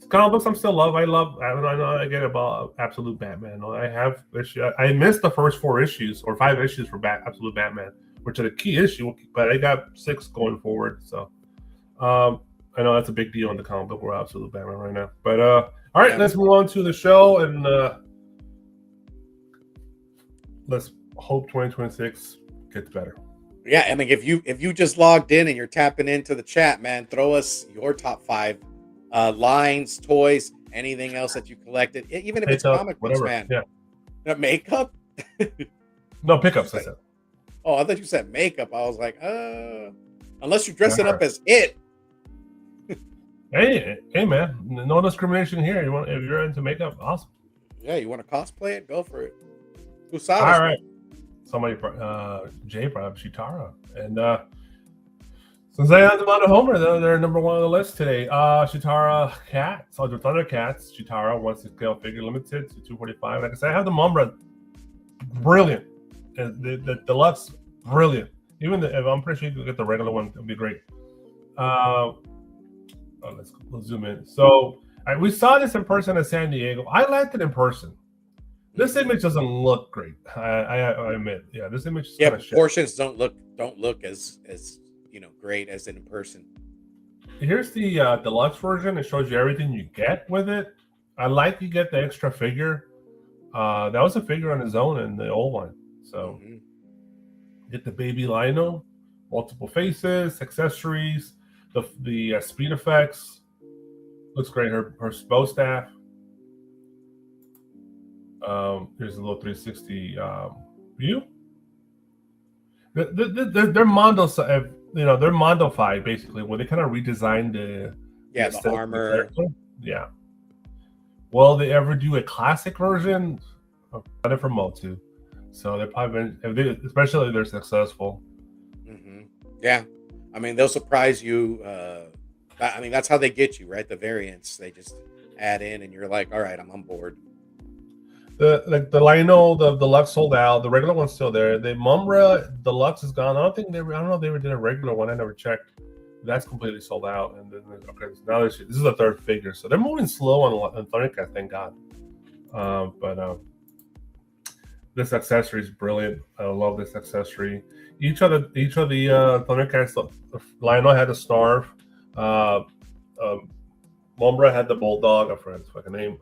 comic books I know I get about Absolute Batman. I missed the first 4 issues or 5 issues for Absolute Batman, which are the key issue, but I got 6 going forward. So I know that's a big deal in the comic book world, Absolute Batman right now. But all right, let's move on to the show and let's hope 2026 gets better. Yeah, I mean, if you just logged in and you're tapping into the chat, man, throw us your top 5 lines, toys, anything else that you collected, even if it's comic books, man. Yeah. Makeup? No, pickups, I said. Oh, I thought you said makeup. I was like, unless you're dressing up as it. Hey, man, no discrimination here. If you're into makeup, awesome. Yeah, you want to cosplay it? Go for it. Usadas, all right. Somebody, Jay brought up Chitara, and since I had them on the homer, they're number 1 on the list today. Chitara Cats, the Thundercats. Chitara 1/6 figure limited to 245. Like I said, I have the Mumbra, brilliant, and the deluxe, brilliant. Even if I'm pretty sure you could get the regular one, it'd be great. Let's zoom in. So we saw this in person in San Diego. I liked it in person. This image doesn't look great. I admit. Yeah, this image is kind of shit. Proportions don't look as great as in person. Here's the deluxe version. It shows you everything you get with it. I like you get the extra figure. That was a figure on its own in the old one. So get the baby Lino, multiple faces, accessories, the speed effects. Looks great. Her bow staff. Here's a little 360 view. They're Mondo, they're Mondo-fied basically, where they kind of redesigned the armor. Yeah. Will they ever do a classic version? Not for Motu. So they're probably, especially if they're successful. Mm-hmm. Yeah, I mean they'll surprise you. I mean that's how they get you, right? The variants they just add in, and you're like, all right, I'm on board. The Lino, the deluxe sold out. The regular one's still there. The Mumbra deluxe is gone. I don't know if they ever did a regular one. I never checked. That's completely sold out. And then now this is the 3rd figure, so they're moving slow on Thundercat. Thank God. But this accessory is brilliant. I love this accessory. Each of the Thundercats, Lionel had a scarf. Mombra had the bulldog. I forgot his fucking name.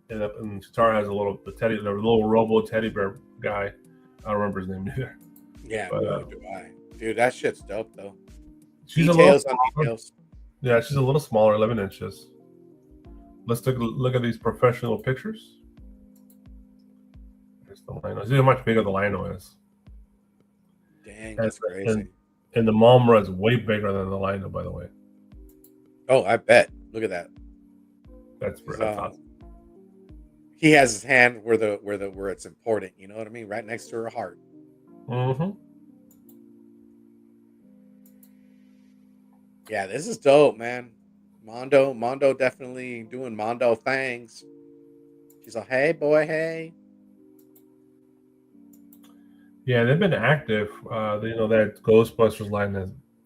And Chitara has the little robo teddy bear guy. I don't remember his name either. Yeah, but, do I. Dude, that shit's dope though. She's Details a on little details. Yeah, she's a little smaller, 11 inches. Let's take a look at these professional pictures. There's the lino. See how much bigger the lino is. Dang, that's crazy. And the Mombra is way bigger than the lino, by the way. Oh, I bet. Look at that. That's awesome. He has his hand where it's important. You know what I mean? Right next to her heart. Mm-hmm. Yeah, this is dope, man. Mondo definitely doing Mondo things. She's like, hey, boy, hey. Yeah, they've been active. That Ghostbusters line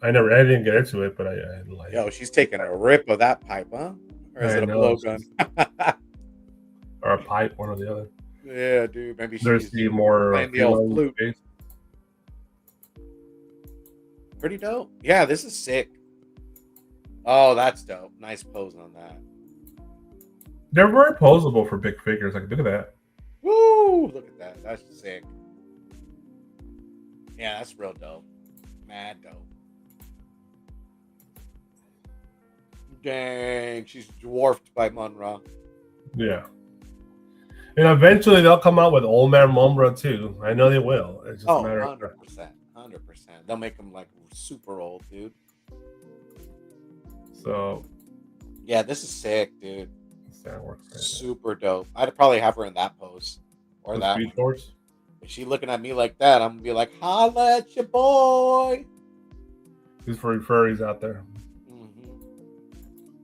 I didn't get into it, but I like. Yo, she's taking a rip of that pipe, huh? Or is it a blowgun? Or a pipe, one or the other. Yeah, dude. Maybe there's the more playing the old flute. Space. Pretty dope. Yeah, this is sick. Oh, that's dope. Nice pose on that. They're very posable for big figures. Like, look at that. Woo! Look at that. That's sick. Yeah, that's real dope. Mad dope. Dang, she's dwarfed by Munra. Yeah. And eventually they'll come out with Old Man Mombra too. I know they will. It's just a matter 100%. 100%. They'll make them like super old, dude. So, yeah, this is sick, dude. That works. Right. Super dope. I'd probably have her in that pose or that. Speed Force. If she looking at me like that, I'm gonna be like, "Holla at your boy." These for furries out there. Mm-hmm.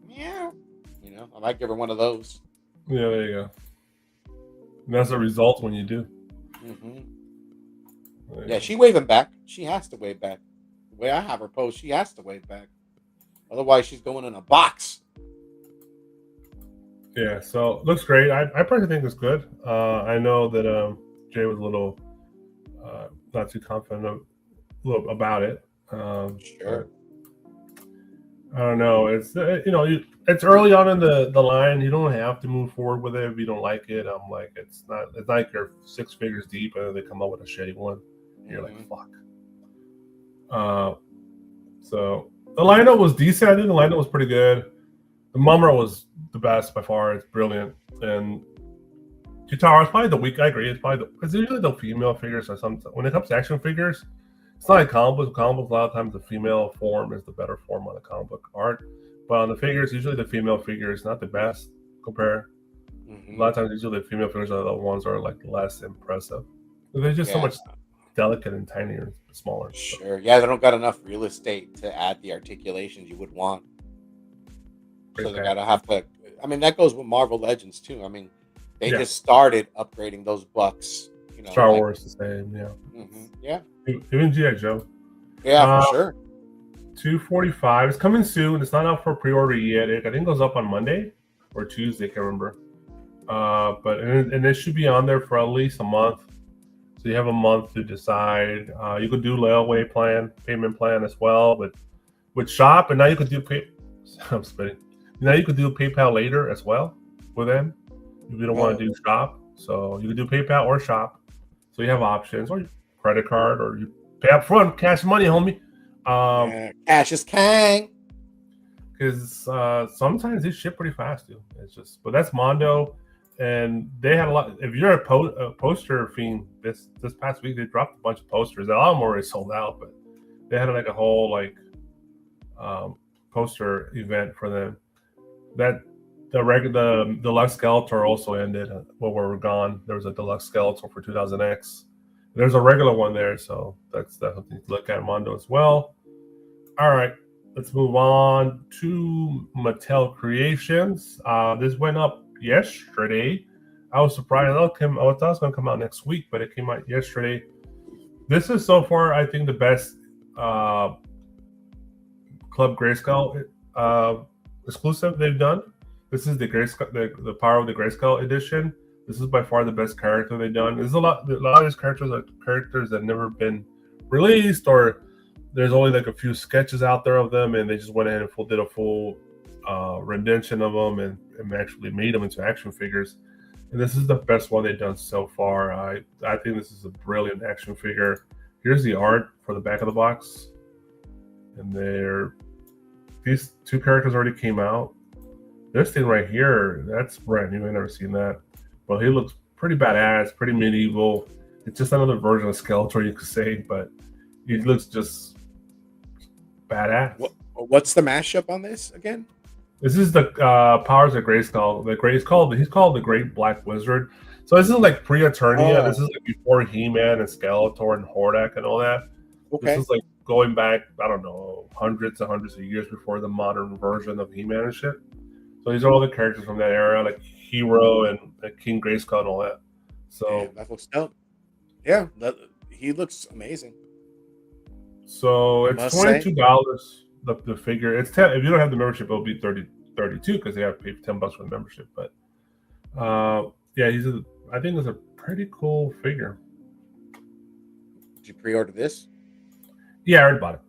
Yeah. You know, I might give her one of those. Yeah, there you go. And that's the result when you do. Mm-hmm. Yeah, she waving back. She has to wave back. The way I have her pose, she has to wave back. Otherwise, she's going in a box. Yeah, so looks great. I personally think it's good. I know that Jay was a little not too confident about it. Sure. I don't know. It's it's early on in the line. You don't have to move forward with it if you don't like it. I'm like, it's not like you're 6 figures deep and they come up with a shitty one. You're like, fuck. So the lineup was decent. I think the lineup was pretty good. The Mumra was the best by far. It's brilliant. And Chitara is probably the weak. I agree. It's usually the female figures or something. When it comes to action figures, it's not like comic books. A lot of times the female form is the better form on the comic book art. But on the figures, usually the female figure is not the best compared. Mm-hmm. A lot of times, usually the female figures are the ones that are like less impressive. They're just so much delicate and tinier and smaller. Sure. Yeah, they don't got enough real estate to add the articulations you would want. So they gotta have to. I mean, that goes with Marvel Legends too. I mean, they just started upgrading those bucks. You know, Star Wars the same. Yeah. Mm-hmm. Yeah. Even G.I. Joe. Yeah, for sure. $245. It's coming soon. It's not out for pre-order yet. I think it goes up on Monday or Tuesday. I can't remember. But it should be on there for at least a month. So you have a month to decide. You could do layaway payment plan as well, but with Shop, and now you could do I'm spitting. Now you could do PayPal later as well with them if you don't want to do Shop. So you could do PayPal or Shop. So you have options, or credit card, or you pay up front, cash money, homie. Cash is king. Because sometimes they ship pretty fast, too. But that's Mondo, and they had a lot. If you're a poster fiend, this past week they dropped a bunch of posters. A lot of them already sold out, but they had like a whole poster event for them. That the deluxe Skeletor also ended when we were gone. There was a deluxe Skeletor for 2000X. There's a regular one there, so that's something to look at Mondo as well. All right, let's move on to Mattel Creations. This went up yesterday. I was surprised. I thought it was going to come out next week, but it came out yesterday. This is so far, I think, the best Club Grayskull exclusive they've done. This is the Grayskull, the Power of the Grayskull edition. This is by far the best character they've done. There's a lot of these characters are characters that never been released, or there's only like a few sketches out there of them, and they just went ahead and did a full rendition of them and actually made them into action figures. And this is the best one they've done so far. I think this is a brilliant action figure. Here's the art for the back of the box, and these two characters already came out. This thing right here, that's brand new. I've never seen that. Well, he looks pretty badass, pretty medieval. It's just another version of Skeletor, you could say, but he looks just badass. What's the mashup on this again? This is the Powers of Grayskull. He's called the Great Black Wizard. So this is like pre-Eternia. Oh. This is like before He-Man and Skeletor and Hordak and all that. Okay. This is like going back, I don't know, hundreds and hundreds of years before the modern version of He-Man and shit. So these are all the characters from that era, like Hero and King Grayskull and all that. So damn, that looks dope. Yeah, he looks amazing. So it's $22 the figure. It's 10 if you don't have the membership, it'll be 32 because they have to pay $10 for the membership. But yeah, I think it's a pretty cool figure. Did you pre-order this? Yeah, I already bought it.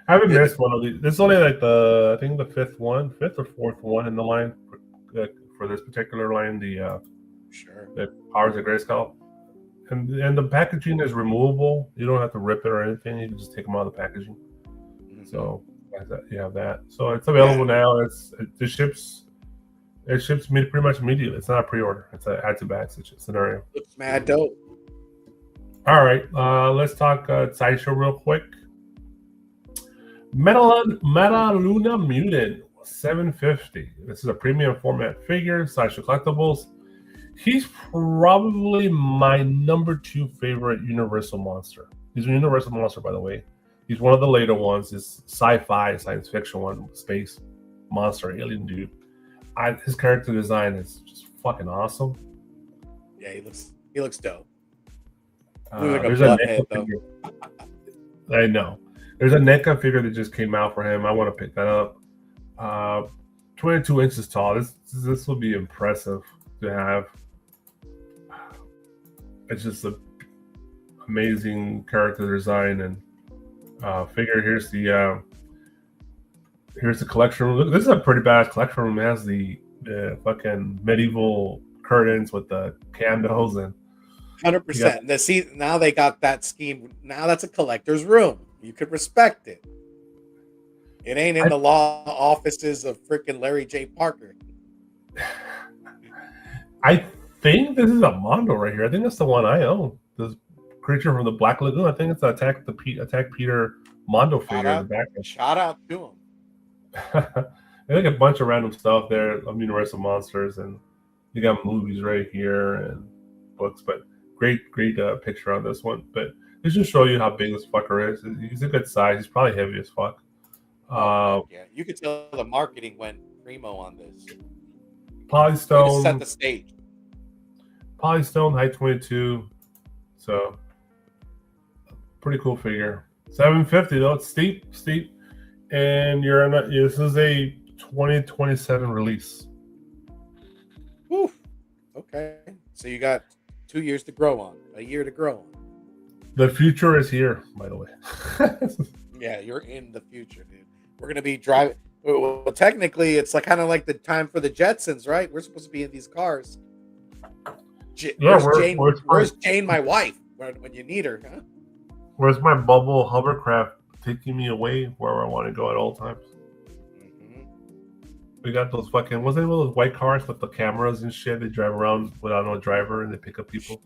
I haven't missed one of these. This is only like I think the fifth or fourth one in the line for this particular line. The Powers of Grayskull. And the packaging is removable. You don't have to rip it or anything. You can just take them out of the packaging. Mm-hmm. So you have that. So it's available now. It ships pretty much immediately. It's not a pre-order. It's an add to bag scenario. Looks mad dope. All right, let's talk Sideshow real quick. Metaluna Mutant, $750. This is a premium format figure, Sideshow Collectibles. He's probably my number 2 favorite Universal monster. He's a Universal monster, by the way. He's one of the later ones. It's sci-fi, science fiction one, space monster, alien dude. His character design is just fucking awesome. Yeah, he looks dope. There's a NECA figure. I know. There's a NECA figure that just came out for him. I want to pick that up. 22 inches tall. This will be impressive to have. It's just an amazing character design and figure. Here's the collection room. This is a pretty badass collection room. It has the fucking medieval curtains with the candles and 100%. See, now they got that scheme. Now that's a collector's room. You could respect it. It ain't in the law offices of freaking Larry J. Parker. I think this is a Mondo right here. I think that's the one I own. This creature from the Black Lagoon. I think it's Attack Peter Mondo figure in the background. Shout out to him. There's like a bunch of random stuff there of Universal monsters, and you got movies right here and books. But great picture on this one. But this just show you how big this fucker is. He's a good size. He's probably heavy as fuck. Yeah, you could tell the marketing went primo on this. Polystone set the stage. Polystone, height 22. So pretty cool figure. $750 though. It's steep. And this is a 2027 release. Woo. Okay. So you got 2 years to grow on. A year to grow on. The future is here, by the way. Yeah, you're in the future, dude. We're gonna be driving. Well, technically, it's like kind of like the time for the Jetsons, right? We're supposed to be in these cars. Where's Jane, my wife, when you need her? Huh? Where's my bubble hovercraft taking me away where I want to go at all times? Mm-hmm. We got those fucking, what's the name of those white cars with the cameras and shit? They drive around without no driver and they pick up people.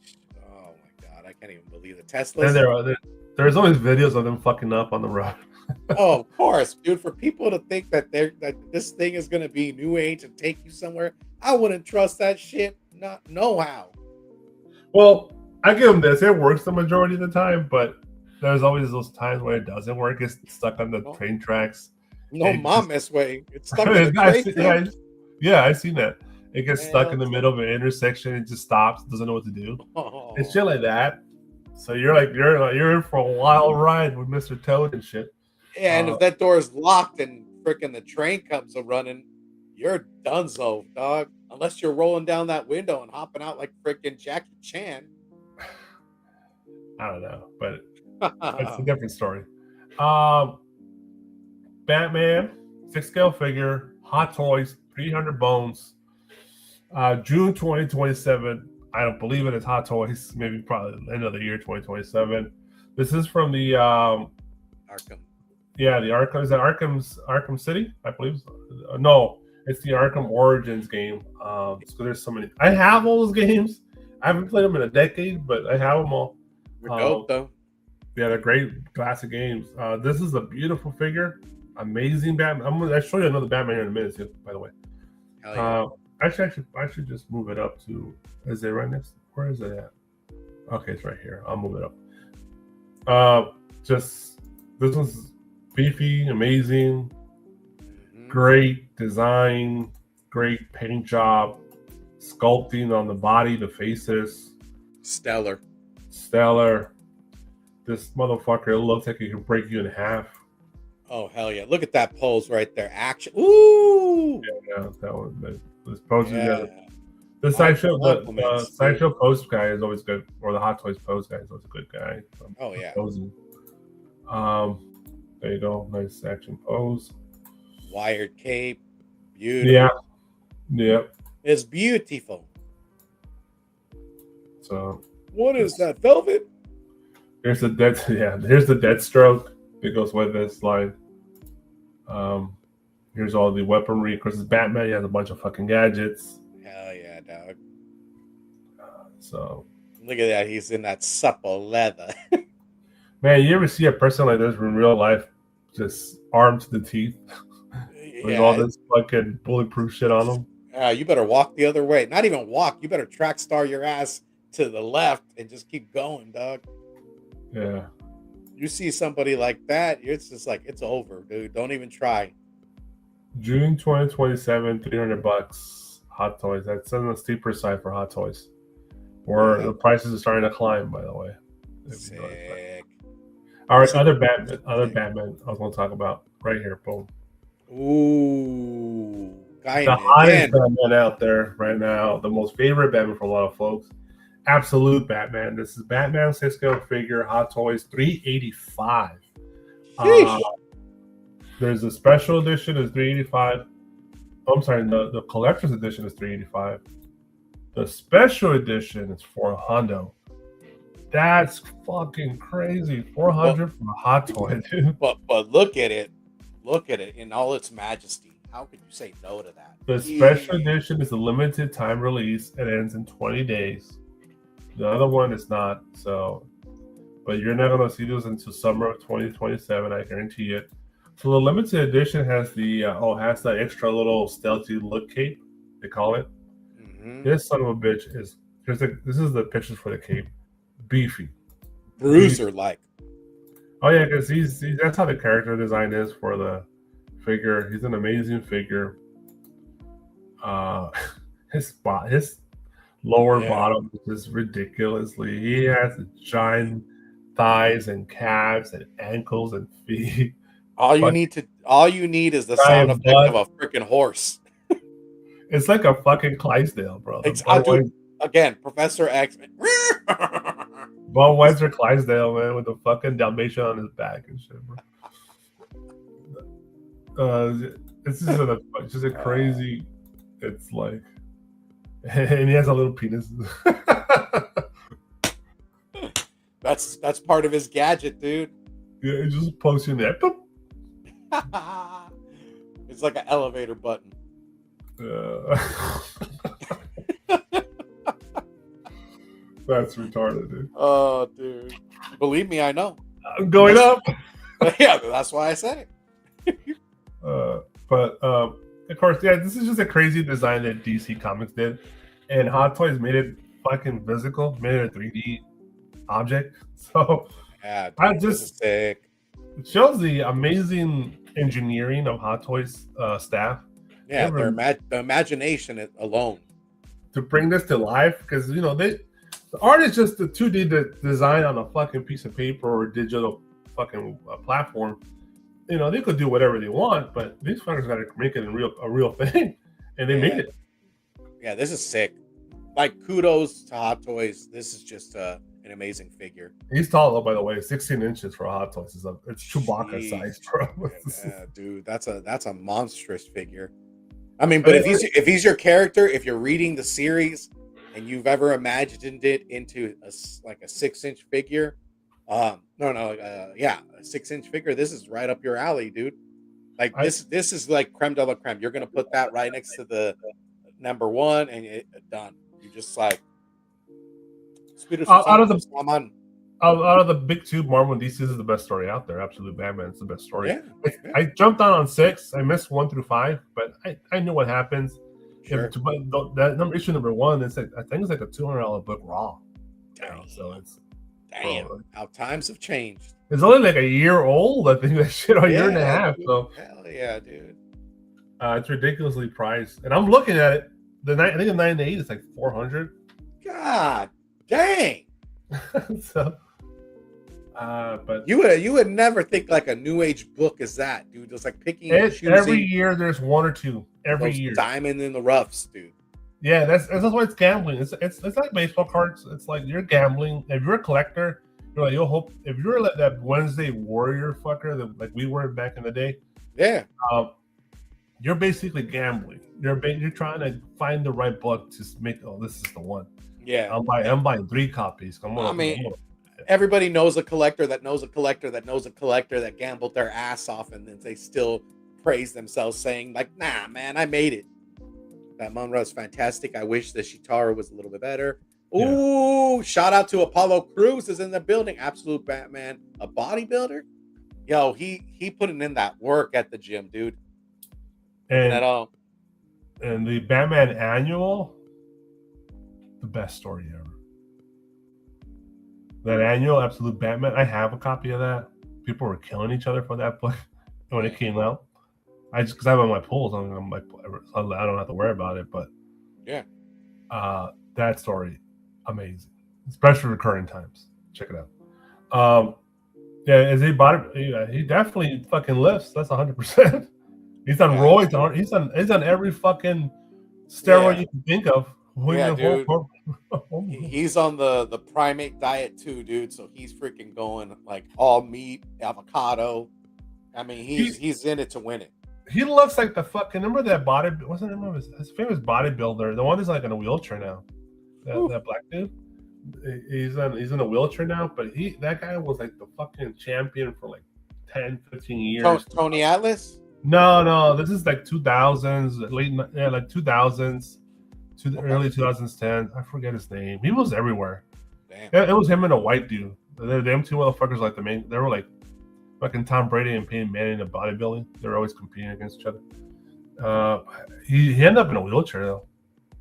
Oh my god, I can't even believe the Teslas. And there's always videos of them fucking up on the road. Oh, of course, dude. For people to think that this thing is gonna be new age and take you somewhere, I wouldn't trust that shit. No how. Well, I give them this. It works the majority of the time, but there's always those times where it doesn't work. It's stuck on the train tracks. No, mama's way. It's stuck on the train tracks. Yeah, I've seen that. It gets stuck in the middle of an intersection. It just stops. Doesn't know what to do. Oh. It's shit like that. So you're in for a wild ride with Mr. Toad and shit. Yeah, and if that door is locked and freaking the train comes a running, you're donezo, dog. Unless you're rolling down that window and hopping out like freaking Jackie Chan. I don't know, but That's a different story. Batman, 6-scale figure, Hot Toys, 300 bones. June 2027. I don't believe it is Hot Toys. Maybe probably end of the year 2027. This is from the Arkham. Yeah, the Arkham. Is that Arkham City? I believe. No, it's the Arkham Origins game. So there's so many. I have all those games. I haven't played them in a decade, but I have them all. They're dope though. Yeah, they're great classic games. This is a beautiful figure. Amazing Batman. I'll show you another Batman here in a minute, too, by the way. Hell yeah. Actually, I should just move it up to. Is it right next? Where is it at? Okay, it's right here. I'll move it up. Just this one's beefy, amazing, great design, great paint job, sculpting on the body, the faces. Stellar. This motherfucker looks like he can break you in half. Oh hell yeah! Look at that pose right there. Action. Ooh. Yeah, that one. This pose. Yeah. The sideshow pose guy is always good, or the Hot Toys pose guy is always a good guy. Oh yeah. Posing. There you go. Nice action pose. Wired cape. Beautiful. Yeah. It's beautiful. So. What is that? Velvet? Here's the Deathstroke that goes with this line. Here's all the weaponry. Of course, it's Batman. He has a bunch of fucking gadgets. Hell yeah, dog. So look at that. He's in that supple leather. Man, you ever see a person like this in real life, just armed to the teeth, with all this fucking bulletproof shit on them? You better walk the other way. Not even walk. You better track star your ass to the left and just keep going, dog. Yeah. You see somebody like that, it's just like, it's over, dude. Don't even try. June 2027, $300. Hot Toys. That's on the steeper side for Hot Toys. Or the prices are starting to climb, by the way. Sick. All right, other Batman I was going to talk about right here. Boom. Ooh. The hottest Batman out there right now. The most favorite Batman for a lot of folks. Absolute Batman. This is Batman 6-scale figure, Hot Toys, $385. There's a special edition is $385. I'm sorry, the collector's edition is $385. The special edition is $400. That's fucking crazy. $400 for a Hot Toy, dude. But look at it. Look at it in all its majesty. How could you say no to that? The special edition is a limited time release. It ends in 20 days. The other one is not. So, but you're not going to see those until summer of 2027. I guarantee it. So the limited edition has the extra little stealthy look cape. They call it. Mm-hmm. This son of a bitch is. This is the pictures for the cape. Beefy. Bruiser like. Oh yeah, because he's that's how the character design is for the figure. He's an amazing figure. His lower bottom is ridiculously. He has giant thighs and calves and ankles and feet. All you need is the sound effect of a freaking horse. It's like a fucking Clydesdale, bro. Again, Professor X. Budweiser Clydesdale, man, with the fucking Dalmatian on his back and shit, bro. It's just a crazy. It's like, and he has a little penis. That's part of his gadget, dude. Yeah, he just pokes you in there. It's like an elevator button. That's retarded, dude. Oh, dude. Believe me, I know. I'm going up. Yeah, that's why I said it. But of course, yeah, this is just a crazy design that DC Comics did. And Hot Toys made it fucking physical, made it a 3D object. So yeah, this is sick. It shows the amazing engineering of Hot Toys staff. Yeah, the imagination alone. To bring this to life, because, the art is just the 2D design on a fucking piece of paper or digital fucking platform. They could do whatever they want, but these fuckers got to make it a real thing, and they made it. Yeah, this is sick. Like, kudos to Hot Toys. This is just an amazing figure. He's tall though, by the way. 16 inches for a Hot Toys. It's Chewbacca size, bro. Yeah, dude, that's a monstrous figure. I mean, but if he's your character, if you're reading the series and you've ever imagined it into a 6-inch figure, a 6-inch figure, this is right up your alley, dude. Like this is like creme de la creme. You're gonna put that right next to the number one, and done. You just like out of the big two, Marvel and DC is the best story out there. Absolute Batman's the best story. Yeah. I jumped on 6. I missed 1 through 5, but I knew what happens. Sure. That issue number 1, it's like I think it's like a $200 book raw. Damn. So it's How times have changed. It's only like a year old. I think that shit a year and a half. Dude. So hell yeah, dude. It's ridiculously priced, and I'm looking at it. I think the 9 to 8 is like $400. God dang. So, but you would never think like a new age book is that, dude. It's like picking and choosing. Every year there's 1 or 2. Every year, diamond in the roughs, dude. Yeah, that's why it's gambling. It's like baseball cards. It's like you're gambling. If you're a collector, you're like, you'll hope. If you're like that Wednesday Warrior fucker that like we were back in the day, yeah, you're basically gambling. You're trying to find the right book to make. Oh, this is the one. Yeah, I'm buying 3 copies. Come on. I mean, everybody knows a collector that knows a collector that knows a collector that gambled their ass off, and then they still praise themselves, saying like, "Nah, man, I made it." That Monroe's fantastic. I wish the Shitara was a little bit better. Ooh, yeah. Shout out to Apollo Crews is in the building. Absolute Batman, a bodybuilder. Yo, he putting in that work at the gym, dude. And at all. And the Batman annual, the best story ever. That annual, Absolute Batman. I have a copy of that. People were killing each other for that book when it came out. Because I have it on my pools, I don't have to worry about it. But yeah, that story, amazing, especially for current times. Check it out. As he bought it, he definitely fucking lifts. That's 100%. He's on roids. He's on every fucking steroid you can think of. Yeah, dude. He's on the primate diet too, dude. So he's freaking going like all meat, avocado. I mean, he's in it to win it. He looks like the fucking, remember that what's the name of his famous bodybuilder? The one that's like in a wheelchair now. That black dude. He's in a wheelchair now, but that guy was like the fucking champion for like 10, 15 years. Tony Atlas? No, this is like 2000s, like 2000s to the early 2010s. I forget his name. He was everywhere. Damn. It was him and a white dude. Them two motherfuckers like the main. They were like fucking Tom Brady and Peyton Manning in bodybuilding. They're always competing against each other. He ended up in a wheelchair though.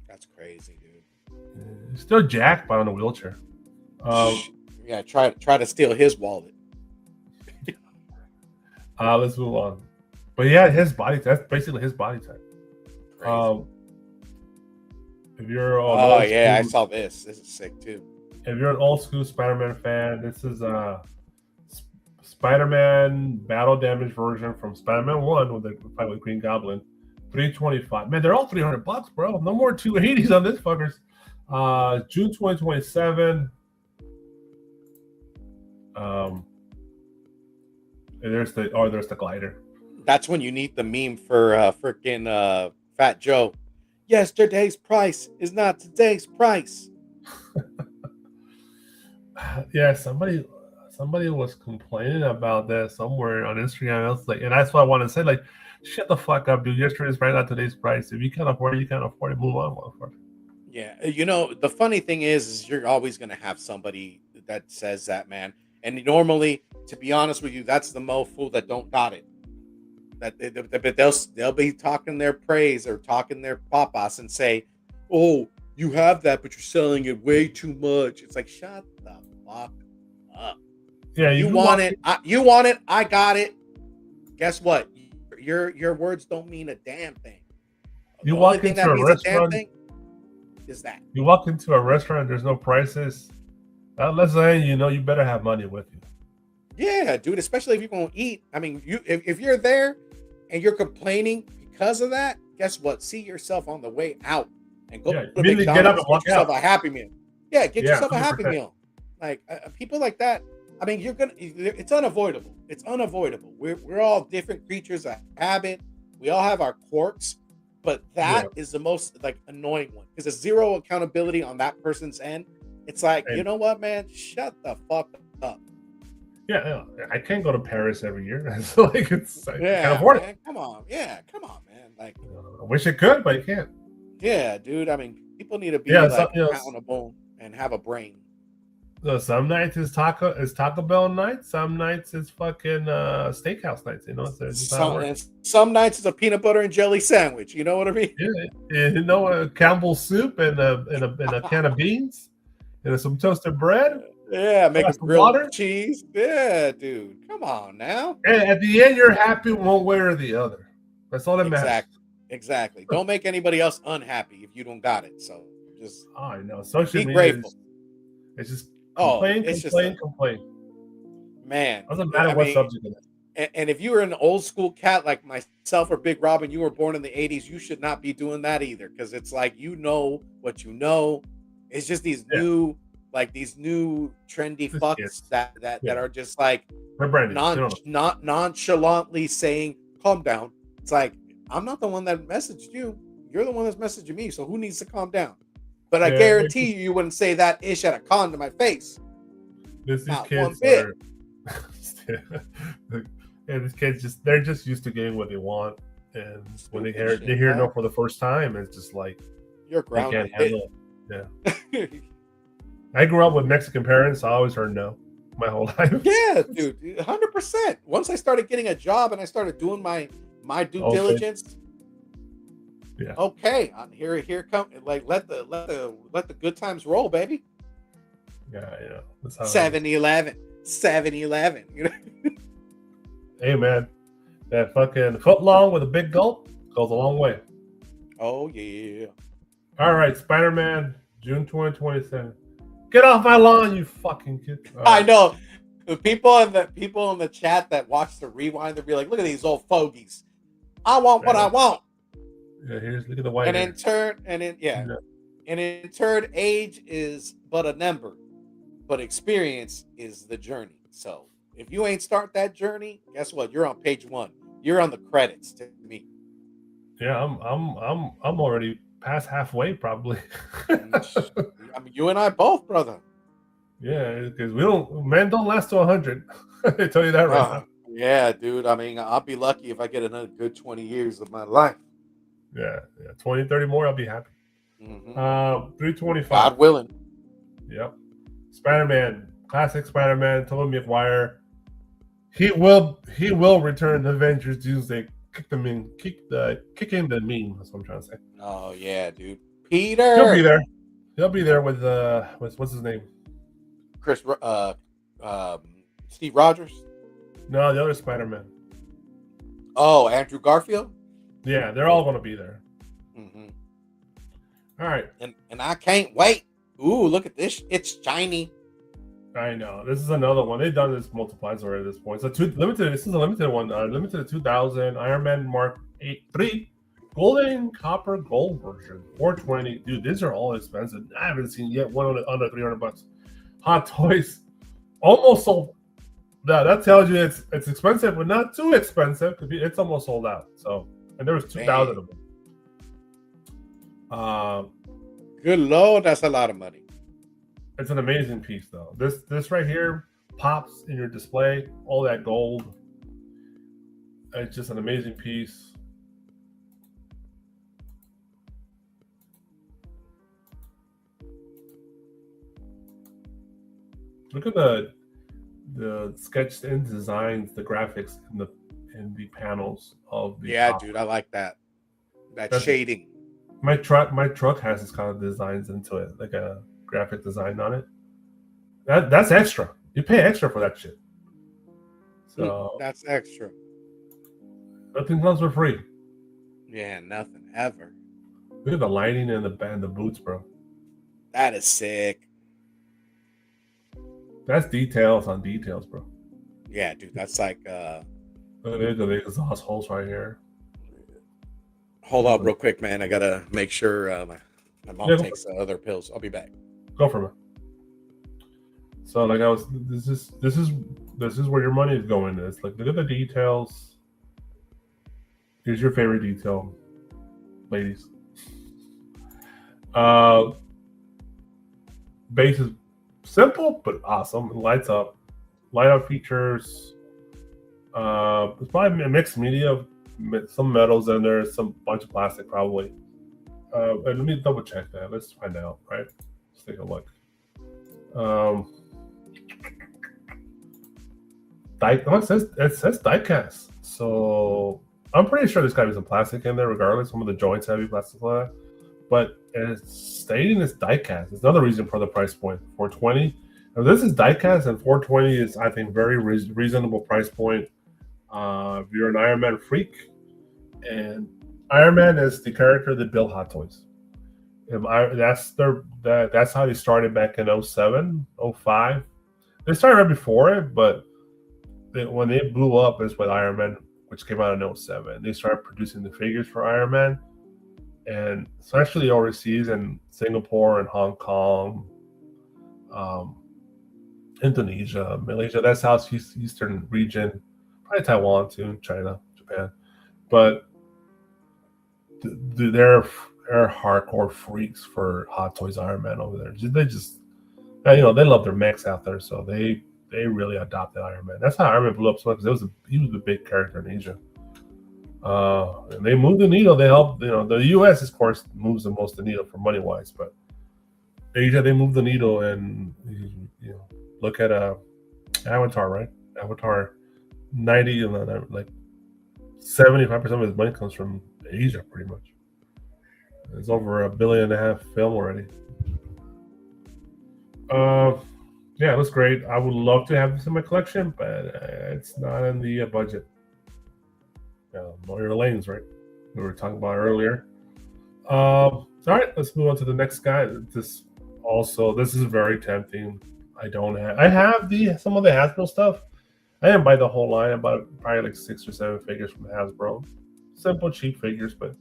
That's crazy, dude. He's still jacked, but on a wheelchair. Yeah, try to steal his wallet. Let's move on. But yeah, that's basically his body type. If you're I saw this. This is sick too. If you're an old school Spider-Man fan, this is Spider-Man battle damage version from Spider-Man 1 with the fight with Green Goblin. $325. Man, they're all $300, bro. No more 280s on this fuckers. June 2027. There's the glider. That's when you need the meme for freaking Fat Joe. Yesterday's price is not today's price. Yeah, somebody was complaining about that somewhere on Instagram. I was like, and that's what I want to say. Like, shut the fuck up, dude. Yesterday's price, not today's price. If you can't afford it, you can't afford it. Move on, motherfucker. Yeah, the funny thing is you're always gonna have somebody that says that, man. And normally, to be honest with you, that's the mofo that don't got it. That they'll be talking their praise or talking their papas and say, "Oh, you have that, but you're selling it way too much." It's like, shut the fuck up. Yeah, you want it. You want it. I got it. Guess what? Your words don't mean a damn thing. You walk into a restaurant. Is that you walk into a restaurant? There's no prices. Let's say you better have money with you. Yeah, dude. Especially if you're gonna eat. I mean, if you're there and you're complaining because of that, guess what? See yourself on the way out and go to McDonald's. Get up and walk get yourself out. a Happy Meal. Yeah, get yourself 100%. a Happy Meal. Like people like that. I mean, it's unavoidable. It's unavoidable. We're all different creatures of habit. We all have our quirks, but that is the most like annoying one because there's zero accountability on that person's end. It's like, you know what, man? Shut the fuck up. Yeah, I can't go to Paris every year. It's like I can't afford it. Come on, man. Like, I wish it could, but I can't. Yeah, dude. I mean, people need to be accountable and have a brain. So some nights is Taco Bell night. Some nights it's fucking steakhouse nights. You know, some nights it's a peanut butter and jelly sandwich. You know what I mean? Yeah, you know, a Campbell's soup and a can of beans and some toasted bread. Yeah, make a grilled cheese. Yeah, dude. Come on now. And at the end, you're happy one way or the other. That's all that matters. Exactly. Don't make anybody else unhappy if you don't got it. So just I know. Social media grateful. It's just complain. Man. Doesn't matter what subject it is. And if you were an old school cat like myself or Big Rob and you were born in the 80s, you should not be doing that either. Because it's like you know what you know. It's just these new trendy fucks that are just like nonchalantly saying, calm down. It's like, I'm not the one that messaged you. You're the one that's messaging me. So who needs to calm down? But I guarantee you wouldn't say that ish at a con to my face. These kids are these kids they're just used to getting what they want. And when they hear no for the first time, it's just like you're grounded. They can't handle it. Yeah. I grew up with Mexican parents. I always heard no my whole life. Yeah, dude, 100%. Once I started getting a job and I started doing my due diligence. Yeah. Okay, here come like let the good times roll, baby. Yeah. 7-Eleven. You know. Hey man, that fucking foot long with a big gulp goes a long way. Oh yeah. All right, Spider-Man, June 2027. Get off my lawn, you fucking kid. I know. The people in the chat that watch the rewind, they'll be like, look at these old fogies. I want what I want. Yeah, look at the white. And in turn, age is but a number, but experience is the journey. So if you ain't start that journey, guess what? You're on page 1. You're on the credits to me. Yeah, I'm already past halfway probably. I mean, you and I both, brother. Yeah, because men don't last to 100. I tell you that right now. Yeah, dude. I mean, I'll be lucky if I get another good 20 years of my life. Yeah. 20, 30 more, I'll be happy. 325. God willing. Yep. Spider-Man, classic Spider-Man, Tobey Maguire. He will return to Avengers Doomsday. Kick in the meme. That's what I'm trying to say. Oh yeah, dude. Peter. He'll be there with what's his name? Steve Rogers. No, the other Spider-Man. Oh, Andrew Garfield. Yeah, they're all going to be there. Mm-hmm. All right. And I can't wait. Ooh, look at this. It's shiny. I know. This is another one. They've done this multiple times already at this point. This is a limited one. Limited to 2000. Iron Man Mark 3. Golden Copper Gold version. 420. Dude, these are all expensive. I haven't seen yet one under $300. Hot Toys. Almost sold. That tells you it's expensive, but not too expensive. It's almost sold out. So, and there was 2,000 of them. Good Lord, that's a lot of money. It's an amazing piece, though. This right here pops in your display. All that gold. It's just an amazing piece. Look at the sketched in designs, the graphics in the panels of the top. Dude, I like that shading. My truck has this kind of designs into it, like a graphic design on it. That's extra. You pay extra for that shit. So that's extra. Nothing comes for free. Yeah, nothing ever. Look at the lighting and the boots, bro. That is sick. That's details on details, bro. Yeah, dude, that's like look at the exhaust holes right here. Hold up real quick, man. I gotta make sure my mom takes the other pills. I'll be back. Go for it. So like this is where your money is going. It's like look at the details. Here's your favorite detail, ladies. Base is simple but awesome. It lights up. Light up features. It's probably a mixed media, some metals in there, some bunch of plastic probably. And let me double check that. Let's find out, right? Let's take a look. It says diecast. So I'm pretty sure there's gotta be some plastic in there regardless. Some of the joints have plastic like that. But it's stating it's diecast. It's another reason for the price point, $420. Now this is diecast, and $420 is, I think, very reasonable price point. If you're an Iron Man freak, and Iron Man is the character that built Hot Toys. That's how they started back in 07, 05. They started right before it, but when they blew up is with Iron Man, which came out in 07. They started producing the figures for Iron Man, and especially overseas in Singapore and Hong Kong, Indonesia, Malaysia. That's Southeastern region, probably Taiwan too, China, Japan. But they're hardcore freaks for Hot Toys Iron Man over there. They just, they love their mechs out there, so they really adopted Iron Man. That's how Iron Man blew up so much, because he was the big character in Asia. And they moved the needle. They helped. The U.S. of course moves the most the needle for money wise, but Asia, they moved the needle. And look at Avatar, right? Avatar, 90 like 75% of his money comes from Asia, pretty much. It's over $1.5 billion film already. Yeah, it looks great. I would love to have this in my collection, but it's not in the budget. Know your lanes, right? We were talking about earlier. All right, let's move on to the next guy. This is very tempting. I have some of the Hasbro stuff. I didn't buy the whole line. I bought probably like 6 or 7 figures from Hasbro. Simple, cheap figures, but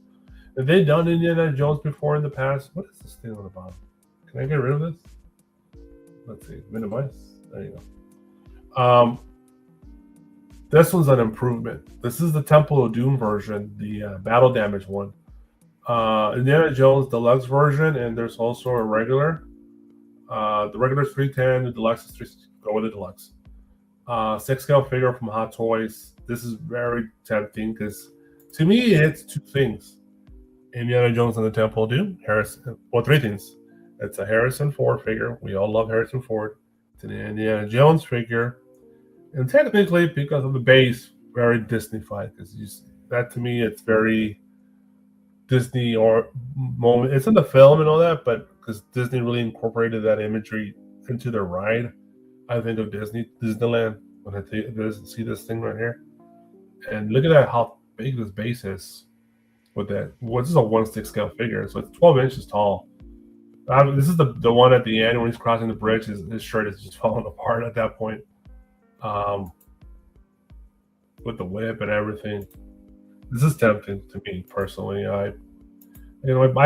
have they done Indiana Jones before in the past? What is this thing on the bottom? Can I get rid of this? Let's see, minimize. There you go. This one's an improvement. This is the Temple of Doom version, the battle damage one. Indiana Jones Deluxe version, and there's also a regular. The regular is $310, the Deluxe is $360. Go with the Deluxe. 6 scale figure from Hot Toys. This is very tempting because to me it hits 2 things. Indiana Jones and the Temple of Doom. 3 things. It's a Harrison Ford figure. We all love Harrison Ford. It's an Indiana Jones figure. And technically, because of the base, very Disney-fied. Because that to me, it's very Disney or moment. It's in the film and all that, but because Disney really incorporated that imagery into their ride, I think of Disneyland when I see this thing right here. And look at that, how big this base is with that. This is a 1/6 scale figure, so it's 12 inches tall. This is the one at the end when he's crossing the bridge. His shirt is just falling apart at that point. With the whip and everything. This is tempting to me personally. I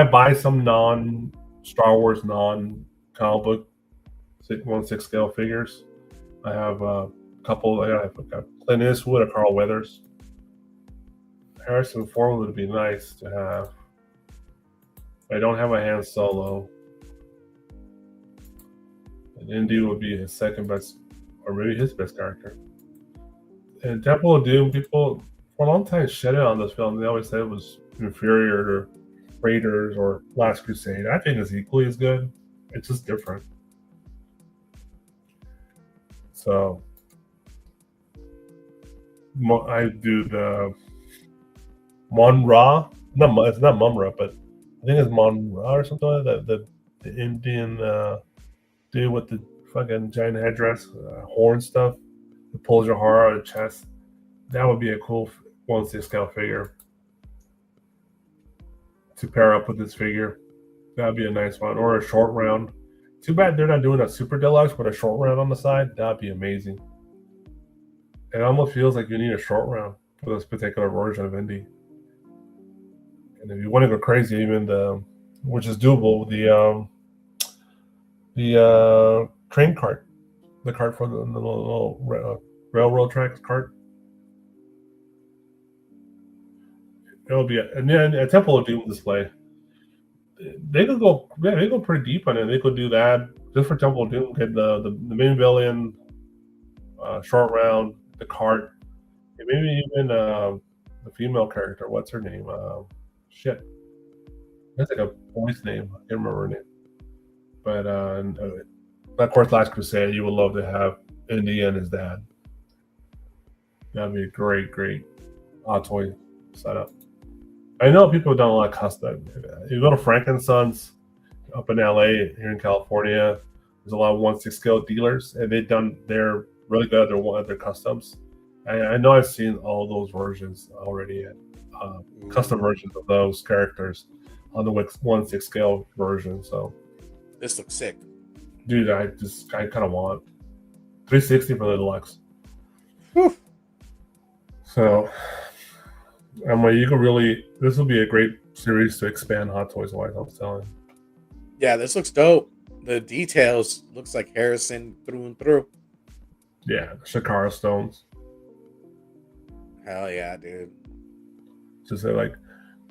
buy some non-Star Wars, non-comic book 1/6 scale figures. I have a couple. I've got Clint Eastwood and Carl Weathers. Harrison Ford would be nice to have. I don't have a Han Solo. And Indy would be his second best, or maybe his best character. And Temple of Doom, people for a long time shit on this film. They always said it was inferior to Raiders or Last Crusade. I think it's equally as good. It's just different. So I do the Mon-Ra. No, it's not Mum-Ra, but I think it's Mon-Ra or something like that. The Indian dude with the fucking giant headdress, horn stuff. It pulls your heart out of the chest. That would be a cool 1/6 scale figure to pair up with this figure. That would be a nice one. Or a short round. Too bad they're not doing a super deluxe with a short round on the side. That would be amazing. It almost feels like you need a short round for this particular version of Indy. And if you want to go crazy, even which is doable, the train cart. The cart for the little railroad tracks cart. It'll be and then a Temple of Doom display. They could go, yeah, they go pretty deep on it. They could do that just for Temple of Doom. Get the main villain, short round, the cart, and maybe even the female character. What's her name? Shit, that's like a boy's name. I can't remember her name. But of course, Last Crusade. You would love to have Indy and his dad. That'd be a great Hot Toy setup. I know people have done a lot of custom. You go to Frankensons up in LA, here in California, there's a lot of 1/6 scale dealers, and they're really good at their customs. I know I've seen all those versions already, custom versions of those characters on the 1/6 scale version. So this looks sick, dude. I kind of want 360 for the deluxe. Whew. So. You could really. This will be a great series to expand Hot Toys wise. I'm telling. Yeah, this looks dope. The details looks like Harrison through and through. Yeah, Shakara stones. Hell yeah, dude. Just say like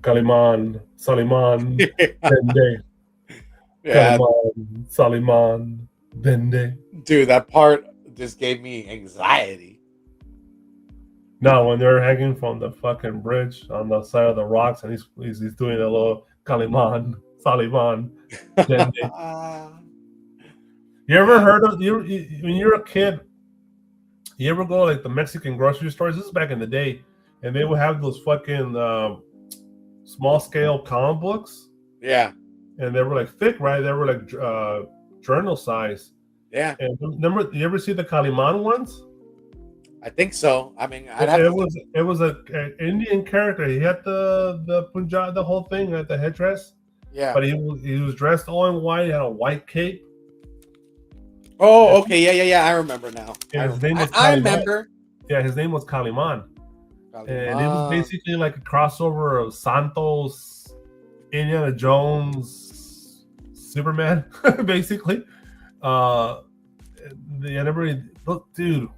Kaliman, Saliman, Dende. Yeah, Kaliman, Saliman, Dende. dude, that part just gave me anxiety. No, when they're hanging from the fucking bridge on the side of the rocks, and he's doing a little Kaliman, Saliman, Dende. You ever heard of when you're a kid? You ever go like the Mexican grocery stores? This is back in the day, and they would have those fucking small scale comic books. Yeah, and they were like thick, right? They were like journal size. Yeah. And remember, you ever see the Kaliman ones? I think so. I mean, it was an Indian character. He had the Punjab, the whole thing, at the headdress. Yeah. But he was dressed all in white. He had a white cape. Oh, okay. Yeah. I remember now. His name was I remember. Yeah, his name was Kaliman. And it was basically like a crossover of Santos, Indiana Jones, Superman, basically. Dude,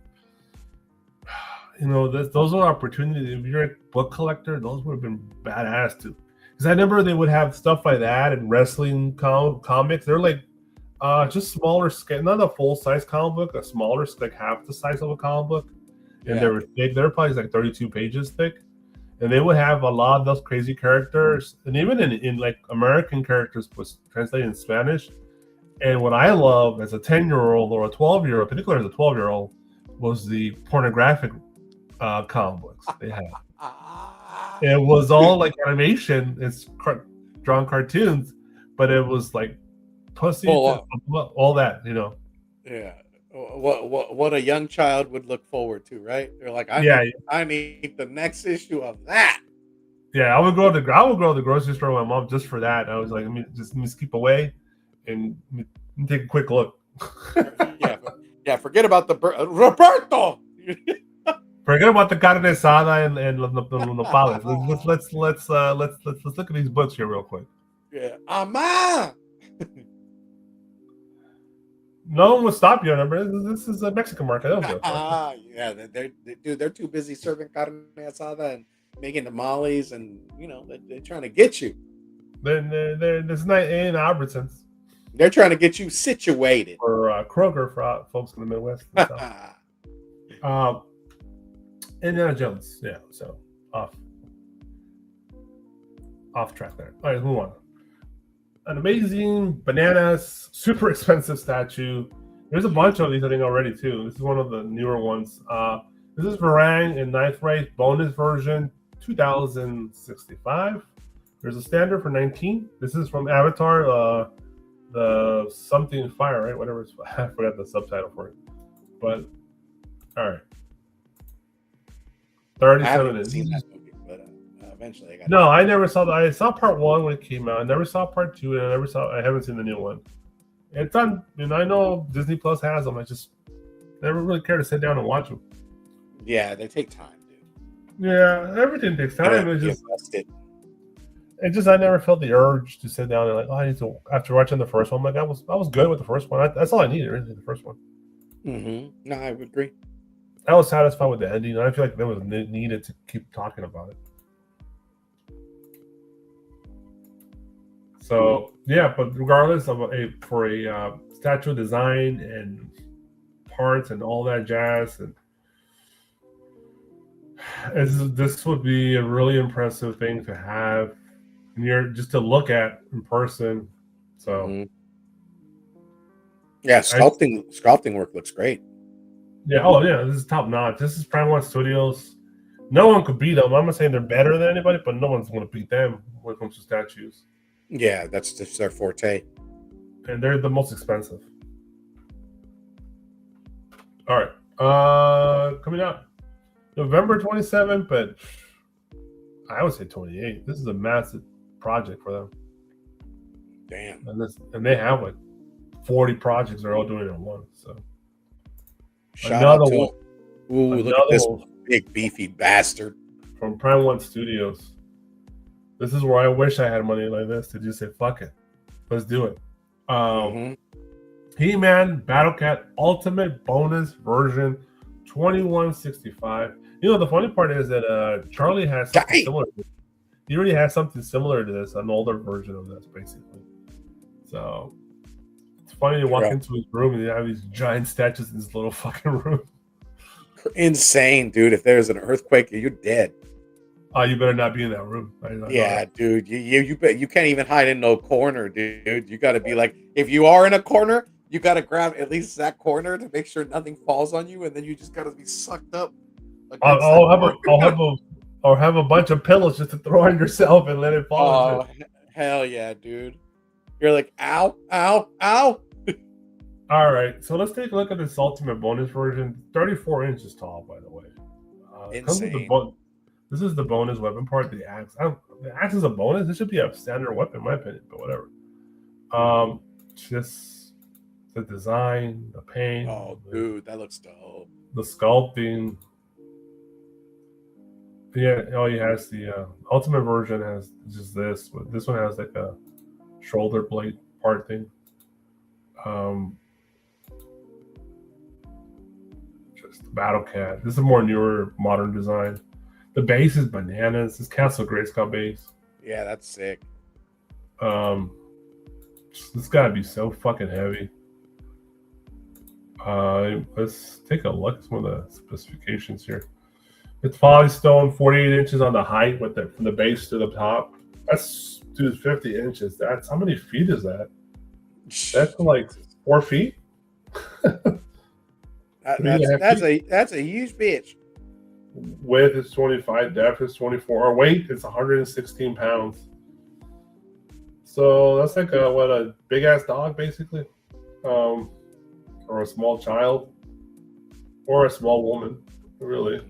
you know, those are opportunities. If you're a book collector, those would have been badass too. Because I remember they would have stuff like that and wrestling comics. They're like just smaller scale, not a full size comic book, a smaller, like half the size of a comic book. And they were thick. They were probably like 32 pages thick. And they would have a lot of those crazy characters. And even in like American characters was translated in Spanish. And what I love as a 10-year-old or a 12-year-old, particularly as a 12-year-old, was the pornographic comic books they had. It was all like animation. It's drawn cartoons, but it was like pussy, all that, you know. Yeah. What a young child would look forward to, right? They're like, I need the next issue of that. Yeah, I would go to the grocery store with my mom just for that. I was like, let me keep away and take a quick look. Yeah. Forget about the Roberto. Forget about the carne asada and nopales. Let's look at these books here real quick. Yeah, Ama. No one would stop you. Remember, this is a Mexican market. Yeah, they're too busy serving carne asada and making tamales, and you know they're trying to get you. There's not in Albertsons. They're trying to get you situated. Or Kroger for folks in the Midwest. Indiana Jones, yeah. So off track there. All right, move on. An amazing bananas, super expensive statue. There's a bunch of these, I think, already too. This is one of the newer ones. This is Varang in Ninth Race bonus version, 2065. There's a standard for 19. This is from Avatar, the something fire, right? Whatever it's, I forgot the subtitle for it. But all right. 37 I haven't seen that movie, but eventually I got. No, I never saw that. I saw part 1 when it came out. I never saw part 2, and I haven't seen the new one. It's on, and I know Disney Plus has them. I just never really care to sit down and watch them. Yeah, they take time, dude. Yeah, everything takes time. I never felt the urge to sit down and like, I need to. After watching the first one, like I was good with the first one. That's all I needed, really, the first one. Mm-hmm. No, I would agree. I was satisfied with the ending. I feel like there was needed to keep talking about it. So yeah, but regardless of for a statue design and parts and all that jazz, and this would be a really impressive thing to have near, just to look at in person. So Mm-hmm. Yeah, sculpting work looks great. Yeah, oh yeah, this is top notch. This is Prime One Studios. No one could beat them. I'm not saying they're better than anybody, but no one's going to beat them when it comes to statues. Yeah, that's just their forte. And they're the most expensive. All right. Coming out November 27th, but I would say 28. This is a massive project for them. Damn. And they have like 40 projects they're all doing at once. So Shout out to him. Ooh, look at this big beefy bastard. From Prime One Studios. This is where I wish I had money like this to just say, fuck it. Let's do it. He-Man Battle Cat Ultimate Bonus Version 2165. You know, the funny part is that Charly has something similar. He already has something similar to this, an older version of this, basically. So it's funny to walk into his room and they have these giant statues in this little fucking room. Insane, dude. If there's an earthquake, you're dead. Oh, you better not be in that room. Yeah, dude. You can't even hide in no corner, dude. You got to be like, if you are in a corner, you got to grab at least that corner to make sure nothing falls on you, and then you just got to be sucked up. I'll have a bunch of pillows just to throw on yourself and let it fall. Oh, hell yeah, dude. You're like, ow, ow, ow. All right, so let's take a look at this ultimate bonus version. 34 inches tall, by the way. Insane. This is the bonus weapon part. The axe. The axe is a bonus. This should be a standard weapon, in my opinion, but whatever. Just the design, the paint. Oh, dude, that looks dope. The sculpting. Yeah, he has the ultimate version has just this. But this one has like a shoulder blade part thing. Just the Battle Cat. This is a more newer, modern design. The base is bananas. This Castle Grayskull base. Yeah, that's sick. This gotta be so fucking heavy. Let's take a look at some of the specifications here. It's polystone, 48 inches on the height with from the base to the top. That's 50 inches. That's how many feet is that? That's like 4 feet. That's a huge bitch. Width is 25, depth is 24. Our weight is 116 pounds. So that's like a big ass dog, basically, or a small child, or a small woman, really.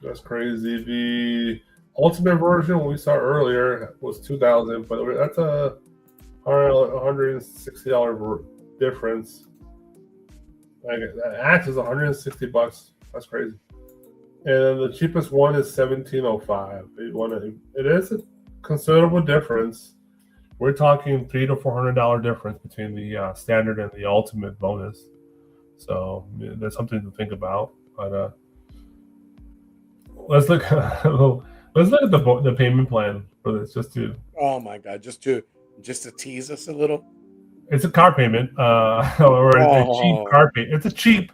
That's crazy. The ultimate version we saw earlier was $2,000, but that's a $160 difference. Like that axe is $160. That's crazy. And the cheapest one is $1,705. It is a considerable difference. We're talking $300 to $400 difference between the standard and the ultimate bonus. So that's something to think about. But let's look at the payment plan for this, just to. Oh my god! Just to tease us a little. It's a car payment, or a cheap car payment. It's a cheap,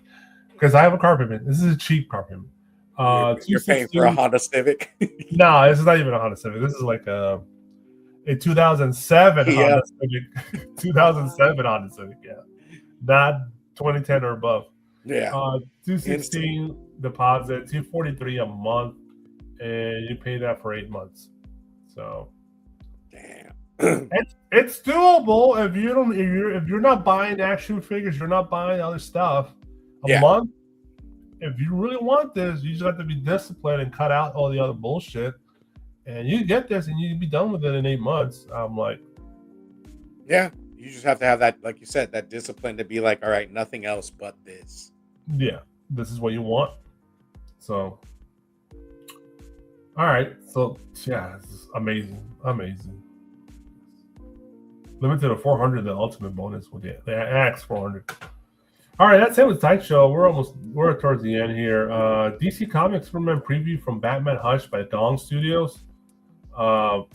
because I have a car payment. This is a cheap car payment. You're paying for a Honda Civic? No, this is not even a Honda Civic. This is like a 2007 Honda Civic. 2007 Honda Civic, yeah. Not 2010 or above. Yeah. 216 deposit, 243 a month, and you pay that for 8 months. So damn. It's doable if you're not buying action figures, you're not buying other stuff. A month. If you really want this, you just have to be disciplined and cut out all the other bullshit, and you get this, and you can be done with it in 8 months. I'm like, yeah, you just have to have that, like you said, that discipline to be like, all right, nothing else but this. Yeah, this is what you want. So, all right, so yeah, this is amazing. Limited to 400, the ultimate bonus with the Axe 400. All right, that's it with Sideshow. We're towards the end here. DC Comics Superman preview from Batman Hush by Gong Studios. They're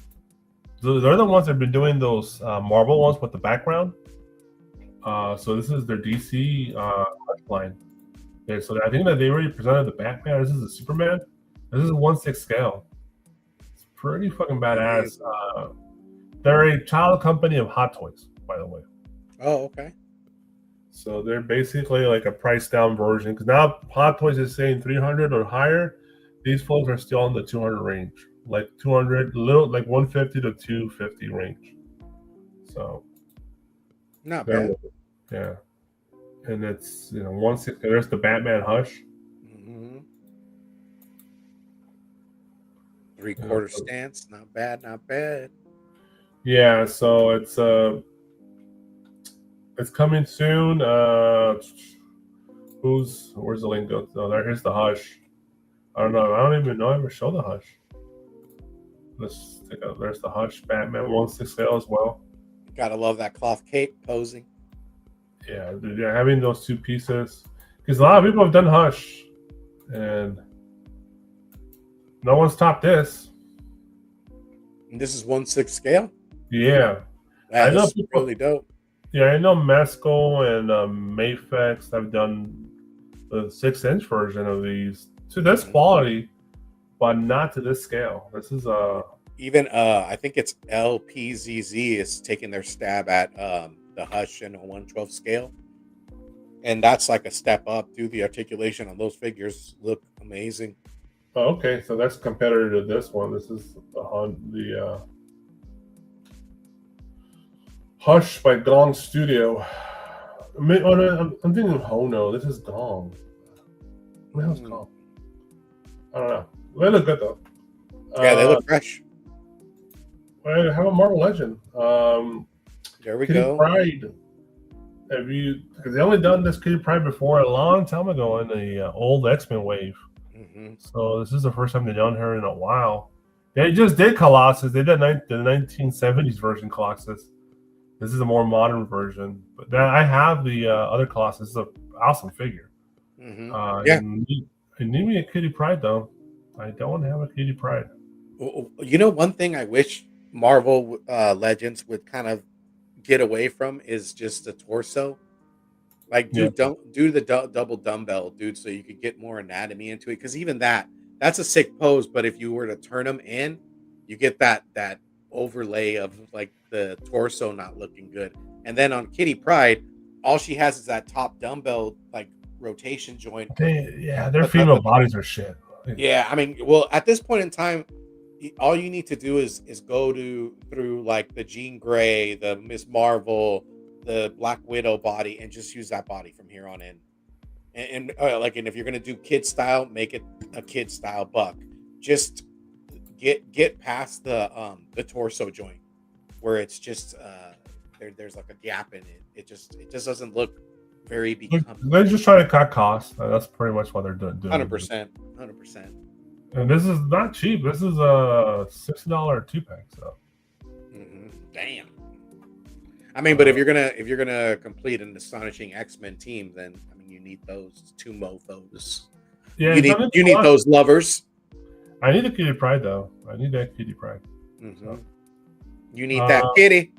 the ones that have been doing those Marvel ones with the background. So this is their DC Hush line. Okay, so I think that they already presented the Batman. This is the Superman. This is 1/6 scale. It's pretty fucking badass. They're a child company of Hot Toys, by the way. Oh, okay. So they're basically like a price down version. Because now Hot Toys is saying 300 or higher. These folks are still in the 200 range, like 200, like 150 to 250 range. So not bad. Yeah, and it's 1/6. There's the Batman Hush. Mm-hmm. 3/4 stance, not bad, not bad. Yeah, so it's coming soon. Where's the link go? Oh, here's the Hush. I don't know. I don't even know I ever show the Hush. Let's take a. There's the Hush Batman 1/6 scale as well. Gotta love that cloth cape posing. Yeah, dude, having those two pieces, because a lot of people have done Hush, and no one's topped this. And this is 1/6 scale. Yeah, I know people really dope. Yeah, I know Mescal and Mayfex have done the 6-inch version of these to this quality, but not to this scale. This is even I think it's LPZZ is taking their stab at the Hush and a 1/12 scale, and that's like a step up. Dude, the articulation on those figures look amazing. Oh, okay, so that's competitor to this one. This is the Hush by Gong Studio. I'm thinking of Hono. This is Gong. What the hell's Gong? I don't know. They look good though. Yeah, they look fresh. I have a Marvel Legend. There we Kitty go. Pryde. Because they only done this Kitty Pryde before a long time ago in the old X-Men wave. Mm-hmm. So this is the first time they've done her in a while. They just did Colossus. They did the 1970s version Colossus. This is a more modern version. But I have the other Colossus. It's an awesome figure. Mm-hmm. Yeah. I need me a Kitty Pryde though. I don't have a Kitty Pryde. You know, one thing I wish Marvel Legends would kind of get away from is just the torso. Like, dude, don't do the double dumbbell, dude, so you could get more anatomy into it. Because even that's a sick pose. But if you were to turn them in, you get that overlay of like the torso not looking good. And then on Kitty Pryde, all she has is that top dumbbell like rotation joint. Their female bodies are shit. Yeah, I mean, well, at this point in time, all you need to do is go through like the Jean Grey, the Miss Marvel, the Black Widow body, and just use that body from here on in. And if you're gonna do kid style, make it a kid style buck. Just get past the torso joint where it's just there's like a gap in it. It just doesn't look very becoming. They're just trying to cut costs. That's pretty much what they're doing. 100%. And this is not cheap. This is a $6 2-pack. So, damn. I mean, but if you're gonna complete an astonishing X-Men team, then I mean, you need those two mofos. Yeah, you need those lovers. I need a Kitty Pryde though. I need that Kitty Pryde. So. You need that kitty.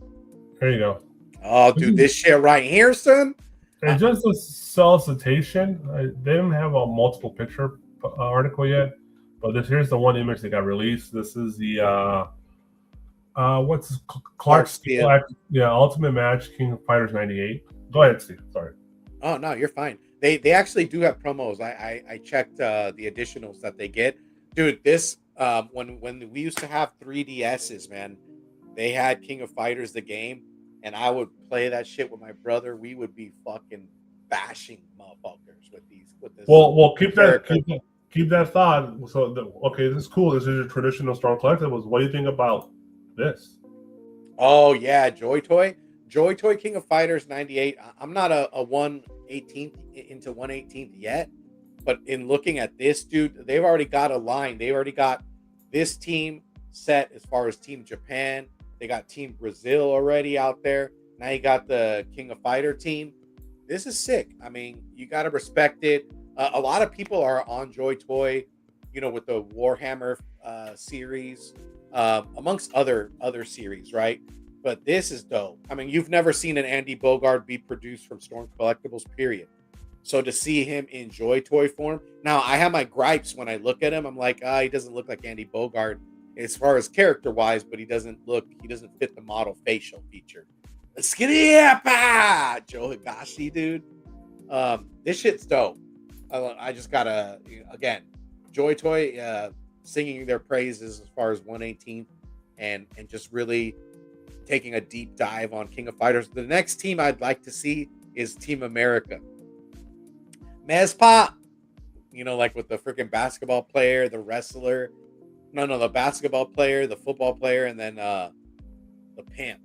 There you go. Oh, dude, this shit right here, son. It's just a solicitation. They didn't have a multiple picture article yet, but here's the one image that got released. This is the what's Clark Steel? Yeah, Ultimate Match King of Fighters 98. Go ahead, Steve. Sorry. Oh no, you're fine. They actually do have promos. I checked the additionals that they get. Dude, this when we used to have 3DSs, man, they had King of Fighters the game, and I would play that shit with my brother. We would be fucking bashing motherfuckers with this. Well, keep that thought. So, okay, this is cool. This is your traditional Storm Collectibles. What do you think about this? Oh yeah, Joy Toy King of Fighters 98. I'm not a 1/18th into 1/18th yet, but in looking at this, dude, they've already got a line. They already got this team set as far as Team Japan. They got Team Brazil already out there. Now you got the King of Fighter team. This is sick. I mean, you got to respect it. A lot of people are on Joy Toy, with the Warhammer series, amongst other series, right? But this is dope. I mean, you've never seen an Andy Bogard be produced from Storm Collectibles, period. So to see him in Joy Toy form, now I have my gripes when I look at him. I'm like, he doesn't look like Andy Bogard as far as character wise, but he doesn't fit the model facial feature. Skinny Joe Higashi, dude. This shit's dope. I just gotta, again, Joy Toy singing their praises as far as 118 and just really taking a deep dive on King of Fighters. The next team I'd like to see is Team America. Mezpa, like with the freaking basketball player, the wrestler. No, the basketball player, the football player, and then the pimp.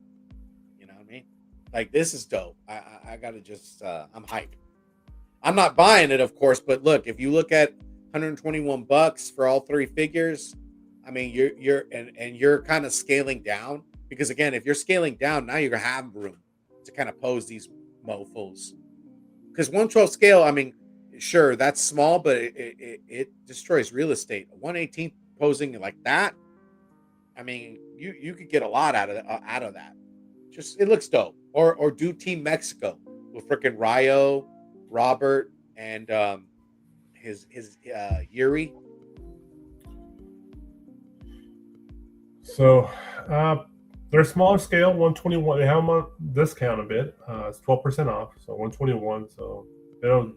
You know what I mean? Like, this is dope. I gotta just, I'm hyped. I'm not buying it, of course, but look, if you look at $121 for all three figures, I mean, you're kind of scaling down, because again, if you're scaling down, now you're gonna have room to kind of pose these mofos. Because 1/12 scale, I mean, sure, that's small, but it destroys real estate. 1/18 posing like that, I mean, you could get a lot out of that. Just, it looks dope. Or do Team Mexico with freaking Rayo, Robert, and his Yuri. So they're smaller scale, 121. They have them on discount a bit. It's 12% off, so 121. So they don't.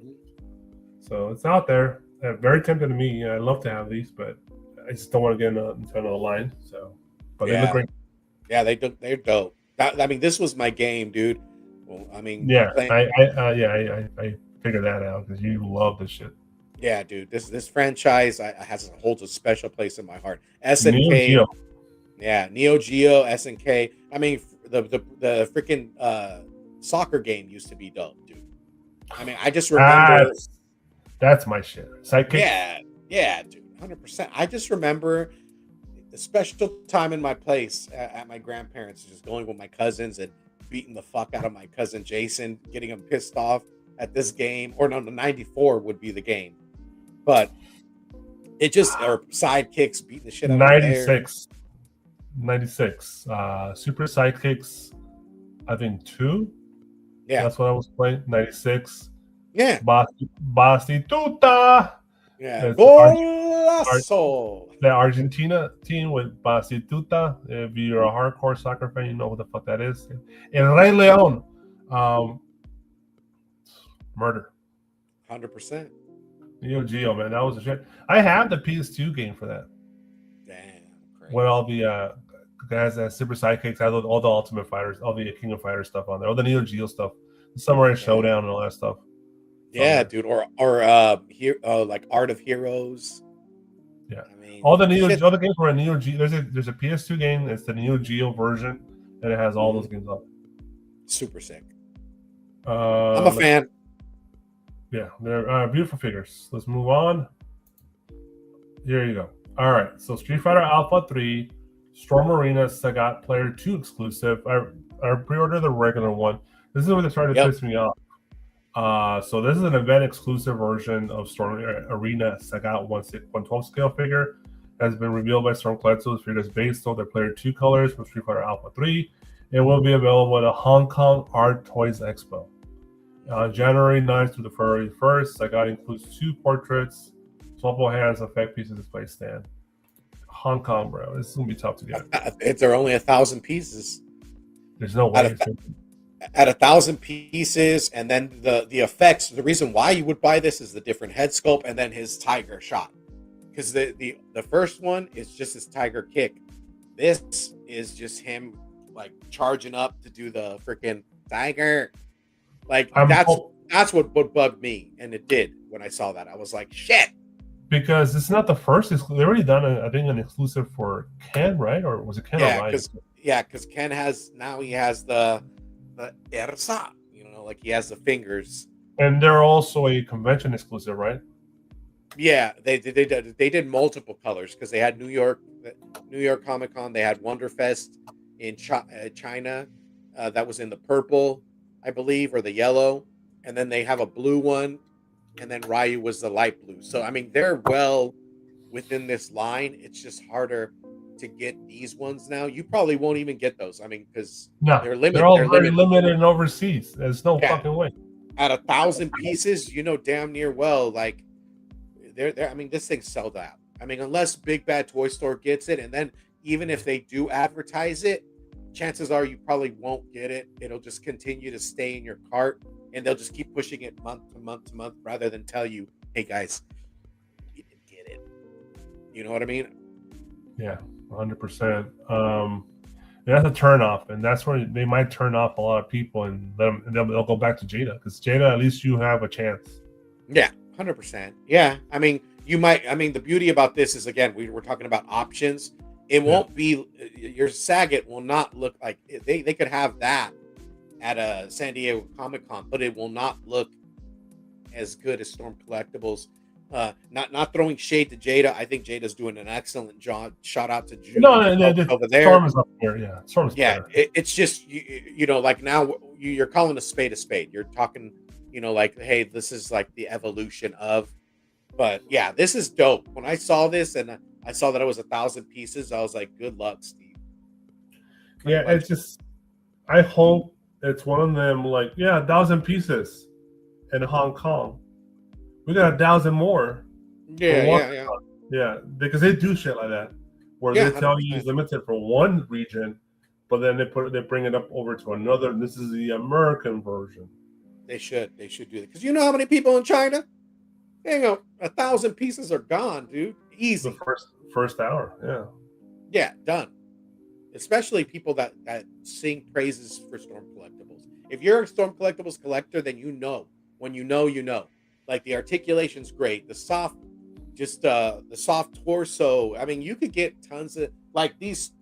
So it's out there. Very tempting to me. I'd love to have these, but I just don't want to get into another line. So, but they look great. Yeah, they're dope. I mean, this was my game, dude. Well, I mean, yeah, I figured that out because you love this shit. Yeah, dude. This franchise holds a special place in my heart. SNK. Yeah, Neo Geo, SNK. I mean, the freaking soccer game used to be dope, dude. I mean, I just remember. That's my shit. Sidekick. Yeah, dude. 100%. I just remember a special time in my place at my grandparents, just going with my cousins and beating the fuck out of my cousin Jason, getting him pissed off at this game. Or no, the 94 would be the game. But it just, or sidekicks beating the shit out of 96. 96. Super Sidekicks, I think 2. Yeah. That's what I was playing. 96. Yeah. Bastituta. Yeah. Golazo. The Argentina team with Bastituta. If you're a hardcore soccer fan, you know what the fuck that is. El Rey León. Murder. 100%. Neo Geo, man. That was a shit. I have the PS2 game for that. Damn. Crazy. With all the guys that Super Sidekicks, I had all the Ultimate Fighters, all the King of Fighters stuff on there, all the Neo Geo stuff, the Samurai Showdown and all that stuff. Yeah, dude. Or like Art of Heroes. Yeah. I mean, all the games were a Neo Geo. There's a PS2 game. It's the Neo Geo version, and it has all those games on. Super sick. I'm a fan. Yeah, they're beautiful figures. Let's move on. Here you go. All right, so Street Fighter Alpha 3, Storm Arena Sagat Player 2 exclusive. I pre-ordered the regular one. This is where they started to piss me off. So this is an event exclusive version of Storm Arena Sagat 112 scale figure. Has been revealed by Storm Collectibles. Figures based on their Player 2 colors from Street Fighter Alpha 3. It will be available at a Hong Kong Art Toys Expo. January 9th through the February 1st. Sagat includes 2 portraits, swappable hands, effect pieces, display stand. Hong Kong, bro. This is going to be tough to get. There are only 1,000 pieces. There's no way. At 1,000 pieces, and then the effects. The reason why you would buy this is the different head sculpt and then his tiger shot. Because the first one is just his tiger kick. This is just him like charging up to do the freaking tiger. Like that's what bugged me, and it did when I saw that. I was like, shit. Because it's not the first. They already done an exclusive for Ken, right? Or was it Ken? Because Ken has the Ersa, like he has the fingers. And they're also a convention exclusive, right? Yeah, they did multiple colors because they had New York Comic Con, they had Wonderfest in China that was in the purple, I believe, or the yellow, and then they have a blue one, and then Ryu was the light blue. So I mean, they're well within this line. It's just harder to get these ones now. You probably won't even get those. I mean, because No, they're limited. they're all They're very limited. limited and overseas. There's no Yeah. fucking way. At 1,000 pieces, you know damn near well, like they're. I mean, this thing's sold out. I mean, unless Big Bad Toy Store gets it, and then even if they do advertise it, chances are you probably won't get it. It'll just continue to stay in your cart, and they'll just keep pushing it month to month to month, rather than tell you, "Hey guys, you didn't get it." You know what I mean? Yeah, 100%. That's a turnoff, and that's where they might turn off a lot of people, and they'll go back to Jada, because Jada, at least you have a chance. Yeah, 100%. Yeah, I mean, you might. I mean, the beauty about this is, again, we were talking about options. It won't be your Saget will not look like they could have that at a San Diego Comic Con, but it will not look as good as Storm Collectibles. Not throwing shade to Jada. I think Jada's doing an excellent job. Shout out to Judy over there. Storm is up there. Yeah, Storm's better. It's just you know, like now you're calling a spade a spade. You're talking, you know, like, hey, this is like the evolution of. But yeah, this is dope. When I saw this and I saw that it was 1,000 pieces, I was like, good luck, Steve. Yeah, it's just, I hope it's one of them, like, 1,000 pieces in Hong Kong. We got 1,000 more. Yeah, because they do shit like that, where they tell you it's limited for one region, but then they bring it up over to another. This is the American version. They should do that, because you know how many people in China? Hang on, 1,000 pieces are gone, dude. Easy. The first hour, yeah, done. Especially people that sing praises for Storm Collectibles. If you're a Storm Collectibles collector, then you know. When you know, you know. Like, the articulation's great. The soft torso. I mean, you could get tons of, like, these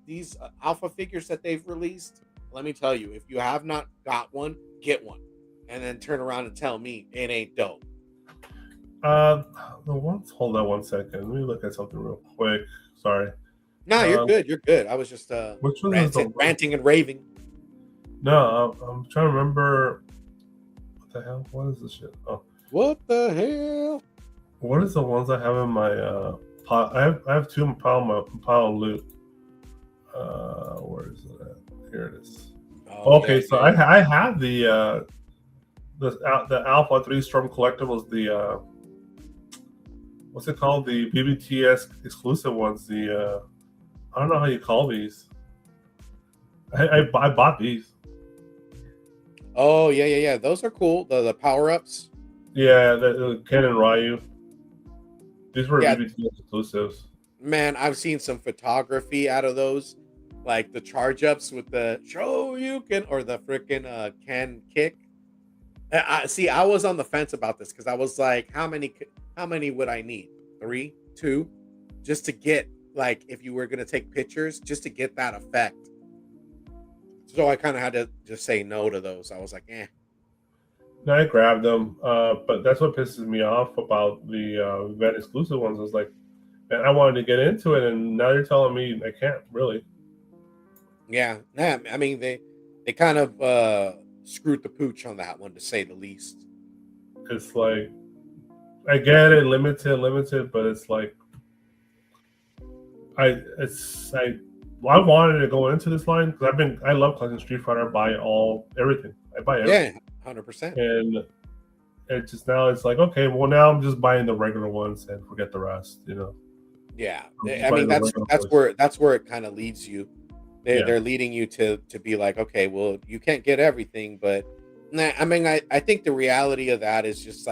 alpha figures that they've released. Let me tell you, if you have not got one, get one, and then turn around and tell me it ain't dope. Hold on 1 second. Let me look at something real quick. Sorry. No, you're good. You're good. I was just ranting and raving. No, I'm trying to remember. What the hell? What is this shit? Oh, what the hell? What is the ones I have in my pile? I have two in pile of loot. Where is it at? Here it is. Okay, so I have the Alpha 3 Storm Collectibles, the what's it called? The BBTS exclusive ones. The I don't know how you call these. I bought these. Oh yeah. Those are cool. The power ups. Yeah, the Ken and Ryu. These were BBTS exclusives. Man, I've seen some photography out of those, like the charge ups with the Shoryuken or the freaking Ken kick. I was on the fence about this, because I was like, how many would I need? 3, 2, just to get, like, if you were going to take pictures, just to get that effect. So I kind of had to just say no to those. I was like, No, I grabbed them, but that's what pisses me off about the event exclusive ones. I was like, man, I wanted to get into it, and now you're telling me I can't, really. Yeah, I mean, they kind of screwed the pooch on that one, to say the least. It's like, I get it, limited, but it's like, I wanted to go into this line because I love collecting Street Fighter. I buy everything. I buy everything. Yeah, 100%. And it just, now it's like, okay, well, now I'm just buying the regular ones and forget the rest, you know. Yeah, I mean, that's where it kind of leads you. They're leading you to be like, okay, well, you can't get everything, but I mean, I think the reality of that is just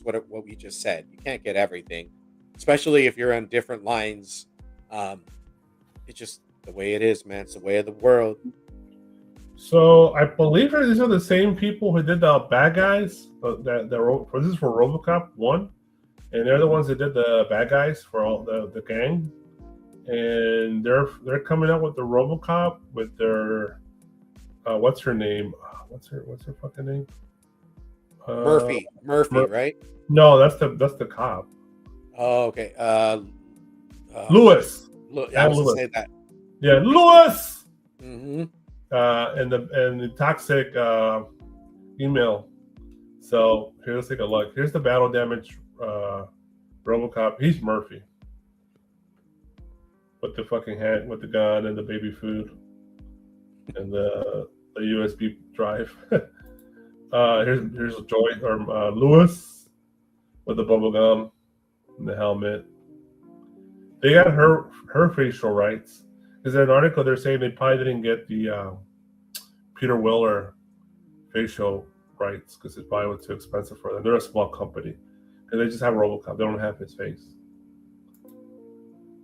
what we just said. You can't get everything, especially if you're on different lines. It's just the way it is, man. It's the way of the world. So I believe these are the same people who did the bad guys. This is for RoboCop 1, and they're the ones that did the bad guys for all the gang. And they're coming out with the RoboCop with their what's her name? What's her fucking name? Murphy, right? No, that's the cop. Oh, okay. Lewis. I was gonna say that. Yeah, Lewis. Mm-hmm. And the toxic email. So here, let's take a look. Here's the battle damage RoboCop. He's Murphy with the fucking hat, with the gun, and the baby food, and the USB drive. Here's Joy or Lewis with the bubble gum and the helmet. They got her facial rights. Because in an article they're saying they probably didn't get the Peter Weller facial rights because it probably was too expensive for them. They're a small company and they just have RoboCop. They don't have his face.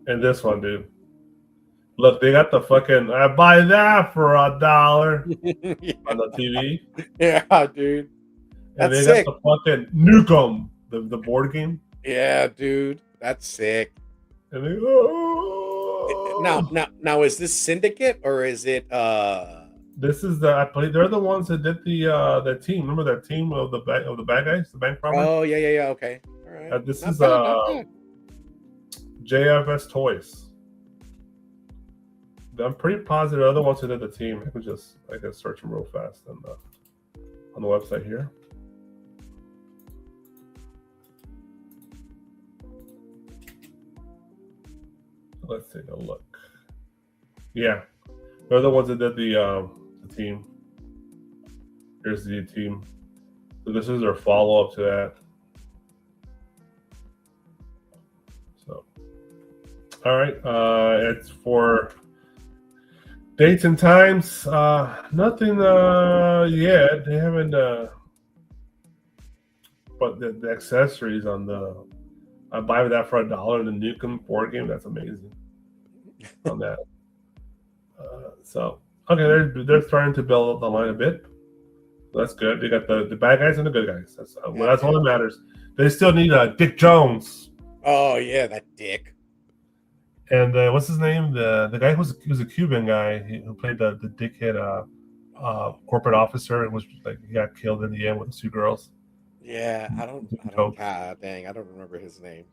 And this one, dude. Look, they got the fucking I buy that for $1 on the TV. Yeah, dude. And That's they sick. got the fucking Nukem, the board game. Yeah, dude. That's sick. And they Now is this Syndicate or is it This is they're the ones that did the team. Remember that team of the bad guys, the bank robbers? Oh yeah. Okay. All right. This Not is bad, not bad. JFS Toys. I'm pretty positive the other ones who did the team. I can search them real fast on the website here. Let's take a look. Yeah, they're the ones that did the team. Here's the team. So this is their follow-up to that. So, all right, it's for dates and times. Nothing yet. They haven't. But the accessories on I buy that for $1 in the Nukem board game. That's amazing. On that. So okay, they're starting to build up the line a bit. That's good. They got the bad guys and the good guys. That's all that matters. They still need Dick Jones. Oh yeah, that dick. And what's his name? The guy who was a Cuban guy who played the dickhead corporate officer and was like he got killed in the end with the two girls. Yeah, I don't dang, I don't remember his name.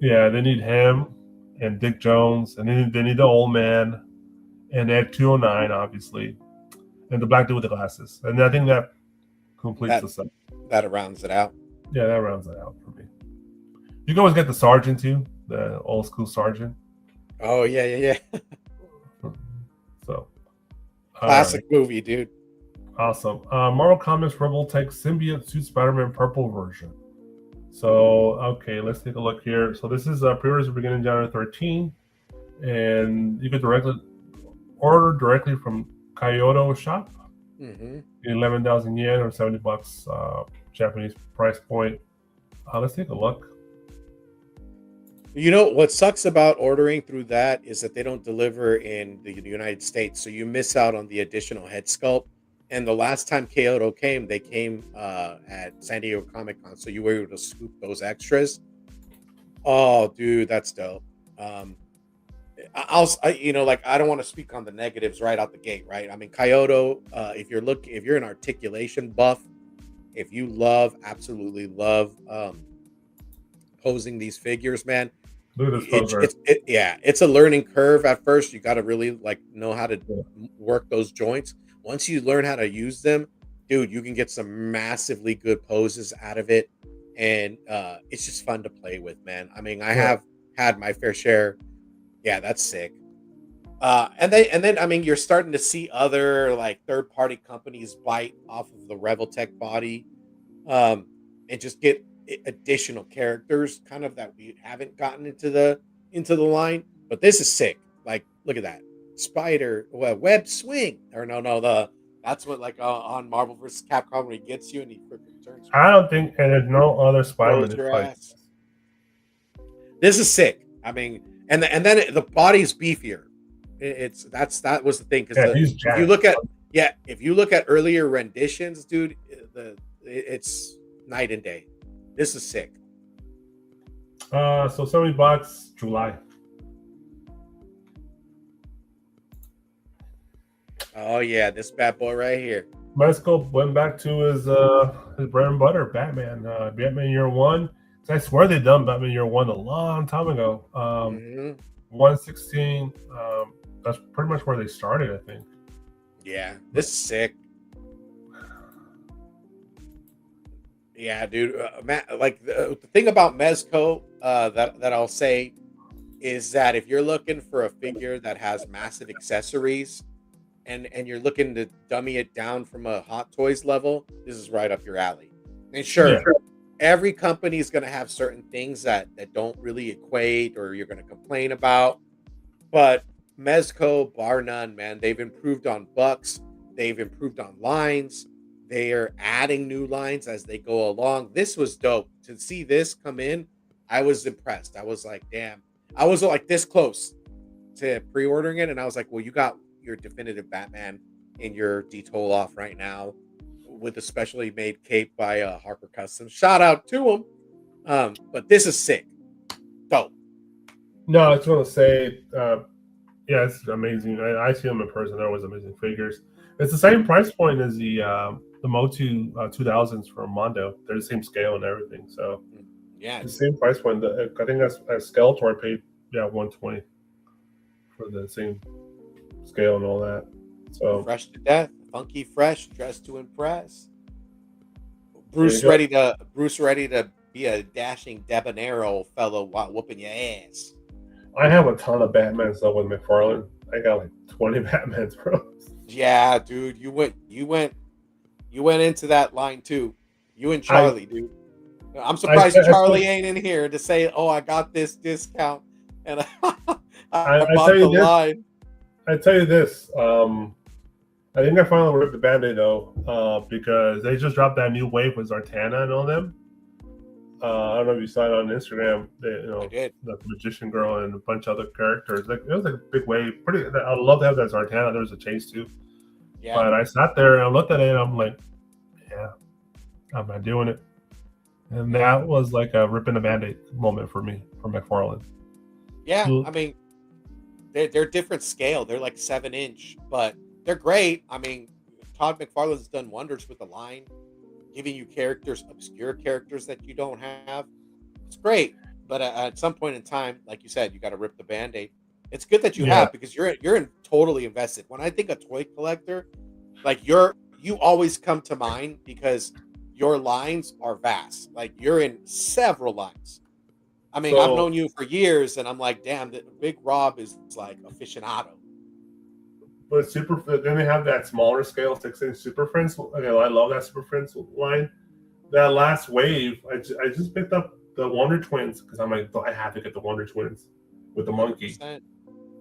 Yeah, they need him and Dick Jones, and they need the old man and Ep.118, obviously, and the black dude with the glasses. And I think that completes the set. That rounds it out. Yeah, that rounds it out for me. You can always get the sergeant too, the old school sergeant. Oh yeah. So classic movie, dude. Awesome. Marvel Comics Rebel-Tech Symbiote Suit Spider-Man Purple version. So, okay, let's take a look here. So this is pre-orders beginning January 13, and you can order directly from Kyoto Shop. Mm-hmm. 11,000 yen or $70 Japanese price point. Let's take a look. You know what sucks about ordering through that is that they don't deliver in the United States, so you miss out on the additional head sculpt. And the last time Kyoto came, they came at San Diego Comic-Con, so you were able to scoop those extras. Oh, dude, that's dope. I don't want to speak on the negatives right out the gate, right? I mean, Kyoto, if you're an articulation buff, if you absolutely love posing these figures, man. Look at this poser. It's a learning curve at first. You got to really know how to work those joints. Once you learn how to use them, dude, you can get some massively good poses out of it, and it's just fun to play with, man. I mean, I have had my fair share. Yeah, that's sick. And then I mean, you're starting to see other third-party companies bite off of the Rebel-Tech body, and just get additional characters, kind of that we haven't gotten into the line. But this is sick. Like, look at that. Web swing, or that's what on Marvel vs. Capcom when he gets you and he freaking turns. I don't think, and there's no other Spider-Man. This is sick. I mean, and then the body's beefier. That was the thing because if you look at earlier renditions, dude, it's night and day. This is sick. So $70 July. Oh yeah, this bad boy right here. Mexico went back to his bread and butter, Batman. Batman Year One. So I swear they done Batman Year One a long time ago. 116. That's pretty much where they started, I think. Yeah, this is sick. Yeah, dude. Like the thing about Mezco that I'll say is that if you're looking for a figure that has massive accessories and you're looking to dummy it down from a Hot Toys level, this is right up your alley. And sure, every company is going to have certain things that don't really equate or you're going to complain about. But Mezco, bar none, man, they've improved on bucks. They've improved on lines. They are adding new lines as they go along. This was dope. To see this come in, I was impressed. I was like, damn. I was like this close to pre-ordering it, and I was like, well, you got your definitive Batman in your detool off right now with a specially made cape by Harper Customs. Shout out to him. But this is sick. Dope. No, I just want to say, yeah, it's amazing. I see them in person. They're always amazing figures. It's the same price point as the Motu 2000s from Mondo. They're the same scale and everything. So yeah, it's the same price point. I think that's Skeletor I paid $120 for the same scale and all that. So fresh to death, funky fresh, dressed to impress. Bruce ready to be a dashing debonair old fellow while whooping your ass. I have a ton of Batman stuff with McFarlane. I got like 20 Batmans, bro. Yeah, dude, you went into that line too. You and Charly, dude. I'm surprised Charly ain't in here to say, "Oh, I got this discount," and I bought the line. I tell you this. I think I finally ripped the Band-Aid though, because they just dropped that new wave with Zartana and all them. I don't know if you saw it on Instagram. I did. The Magician Girl and a bunch of other characters. Like it was like a big wave. I'd love to have that Zartana. There was a chase too. Yeah. But I sat there and I looked at it and I'm like, yeah, I'm not doing it. And that was like a ripping the Band-Aid moment for me, for McFarlane. Yeah, I mean, they're different scale. They're like 7-inch, but they're great. I mean, Todd McFarlane's done wonders with the line, giving you characters, obscure characters that you don't have. It's great, but at some point in time, like you said, you got to rip the Band-Aid. It's good that you have, because you're totally invested. When I think a toy collector, like you always come to mind because your lines are vast. Like you're in several lines. I mean, I've known you for years, and I'm like, damn, the Big Rob is like aficionado. But then they have that smaller scale 6-inch Super Friends. I love that Super Friends line. That last wave, I just picked up the Wonder Twins because I'm like, I have to get the Wonder Twins with the monkey. 100%.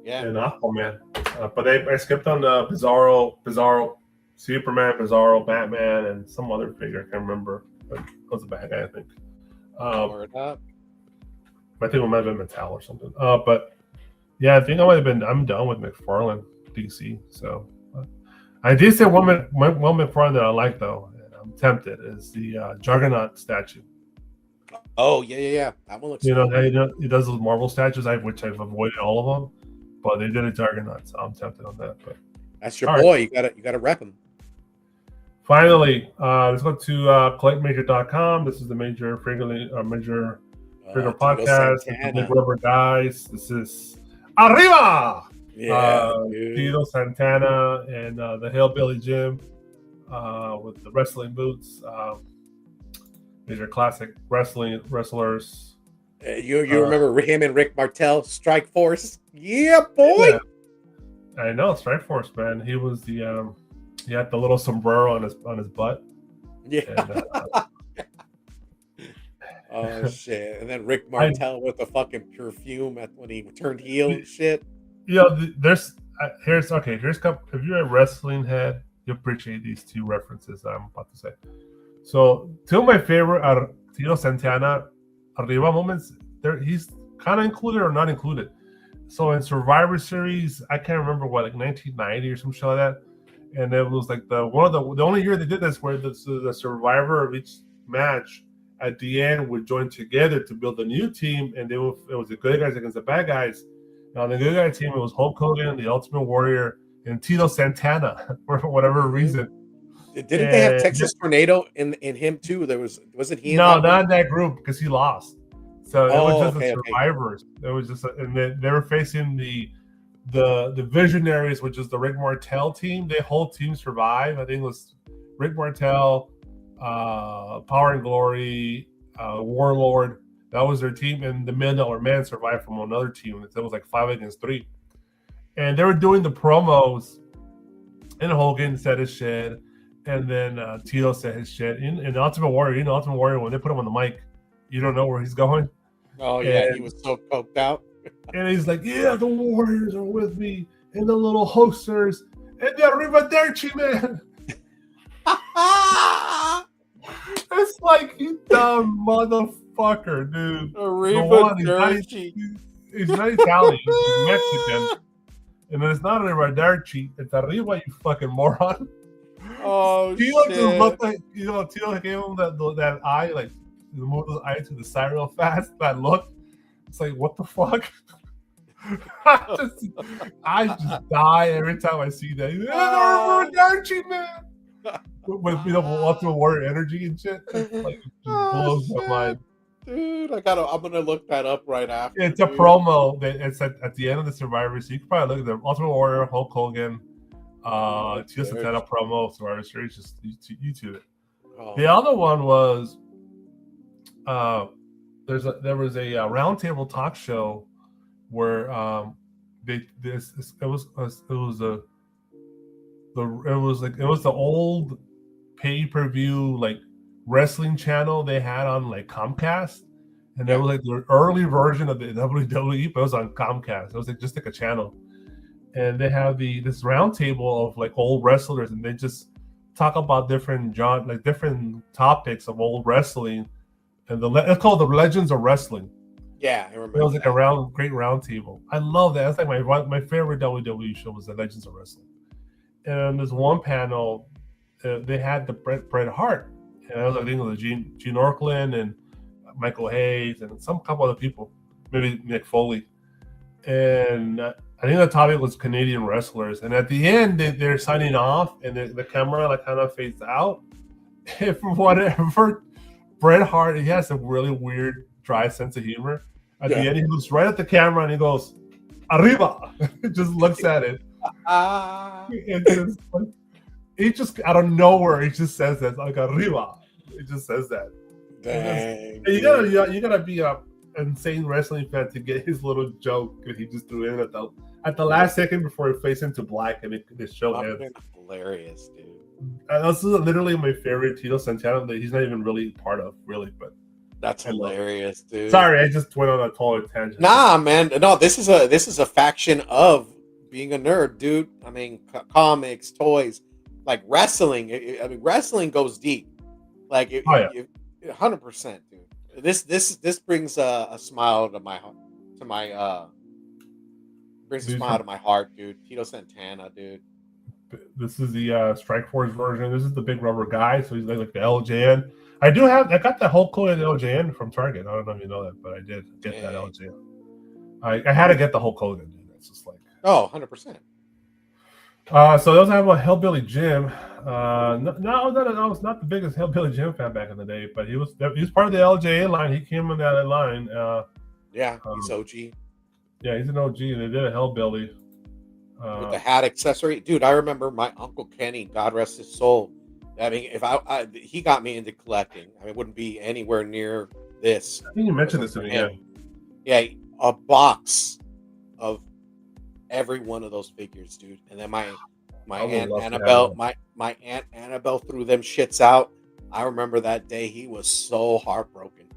Yeah. And Aquaman. But I skipped on the Bizarro Superman, Bizarro Batman, and some other figure. I can't remember. But it was a bad guy, I think. I think it might have been Mattel or something. But yeah, I think I'm done with McFarlane DC. So I did say one McFarlane that I like though, and I'm tempted, is the Juggernaut statue. Oh yeah. That one looks cool. He does those Marvel statues, which I've avoided all of them, but they did a Juggernaut, so I'm tempted on that. But that's your boy. Right. You gotta rep him. Finally, let's go to collectmajor.com. This is the Major Figure podcast. The Big Rubber Guys. This is Arriba! Tito Santana and the Hillbilly Jim with the wrestling boots. These are classic wrestlers. You remember him and Rick Martel, Strike Force? Yeah, boy. Yeah. I know, Strike Force, man. He was the he had the little sombrero on his butt. Yeah. And, oh shit! And then Rick Martel with the fucking perfume when he turned heel and shit. Here's if you're a wrestling head, you appreciate these two references that I'm about to say. So two of my favorite are Tito Santana Arriba moments. He's kind of included or not included. So in Survivor Series, I can't remember what, like 1990 or some shit like that. And it was like the only year they did this where the survivor of each match at the end would join together to build a new team, and it was the good guys against the bad guys. On the good guy team, it was Hulk Hogan, the Ultimate Warrior, and Tito Santana for whatever reason. Didn't they have Texas Tornado in him too? Wasn't he? No, not in that group because he lost. So it was just the survivors. It was just, and they were facing the the Visionaries, which is the Rick Martel team. Their whole team survived. I think it was Rick Martel, Power and Glory, Warlord. That was their team, and the $1 Million Man survived from another team. It was like 5 against 3, and they were doing the promos. And Hogan said his shit, and then Tito said his shit. In Ultimate Warrior, Ultimate Warrior, when they put him on the mic, you don't know where he's going. Oh yeah, he was so coked out. And he's like, "Yeah, the Warriors are with me, and the little hosters, and the Arrivederci, man." It's like, you dumb motherfucker, dude. Arrivederci. He's not Italian. He's Mexican. And it's not Arrivederci. It's Arriba, you fucking moron. Oh, Tito shit. just looked like, Tito gave him that eye, like, moved his eye to the side real fast. That look. It's like, what the fuck? I just die every time I see that. Arrivederci, man. With Ultimate Warrior energy and shit. It's like, it just blows my mind. Dude, I'm gonna look that up right after. It's a promo that it's at the end of the Survivor Series. You can probably look at the Ultimate Warrior, Hulk Hogan, Tito Santana promo Survivor Series. Just YouTube it. Oh. The other one was there was a roundtable talk show where it was the old pay-per-view like wrestling channel they had on like Comcast, and that was like the early version of the WWE, but it was on Comcast. It was like just like a channel, and they have this round table of like old wrestlers, and they just talk about different topics of old wrestling, and it's called the Legends of Wrestling. Yeah, I remember. It was like great round table. I love that. That's like my favorite WWE show was the Legends of Wrestling. And this one panel, they had the Bret Hart. And I was like, I think it was Gene Okerlund and Michael Hayes and some couple other people, maybe Mick Foley. And I think the topic was Canadian wrestlers. And at the end, they're signing off, and the camera like kind of fades out. And for whatever, Bret Hart, he has a really weird, dry sense of humor. At the end, he looks right at the camera and he goes, "Arriba!" Just looks at it. He just out of nowhere, he just says that, like, "Arriba." He just says that. Dang. You gotta be a insane wrestling fan to get his little joke that he just threw in at the last second before it fades into black and the show ends. Hilarious, dude. This is literally my favorite Tito Santana that he's not even really part of, really, but that's hilarious, dude. Sorry, I just went on a total tangent. Nah, man. No, this is a faction of being a nerd, dude. I mean, comics, toys, like wrestling. I mean, wrestling goes deep. Like, 100%, dude. This brings a smile to my heart. Brings a smile to my heart, dude. Tito Santana, dude. This is the Strikeforce version. This is the big rubber guy, so he's like the LJN. I got the Hulk Hogan LJN from Target. I don't know if you know that, but I did get that LJN. I had to get the Hulk Hogan, dude. It's just like 100%. So they also have a Hellbilly Jim. I was not the biggest Hellbilly Jim fan back in the day, but he was part of the LJN line. He came in that line. He's OG. Yeah, he's an OG, and they did a Hellbilly. With the hat accessory, dude. I remember my Uncle Kenny, God rest his soul. I mean, if he got me into collecting. I mean, it wouldn't be anywhere near this. I think you mentioned this to me. Yeah, a box of every one of those figures, dude. And then my aunt Annabelle, my aunt Annabelle threw them shits out. I remember that day. He was so heartbroken.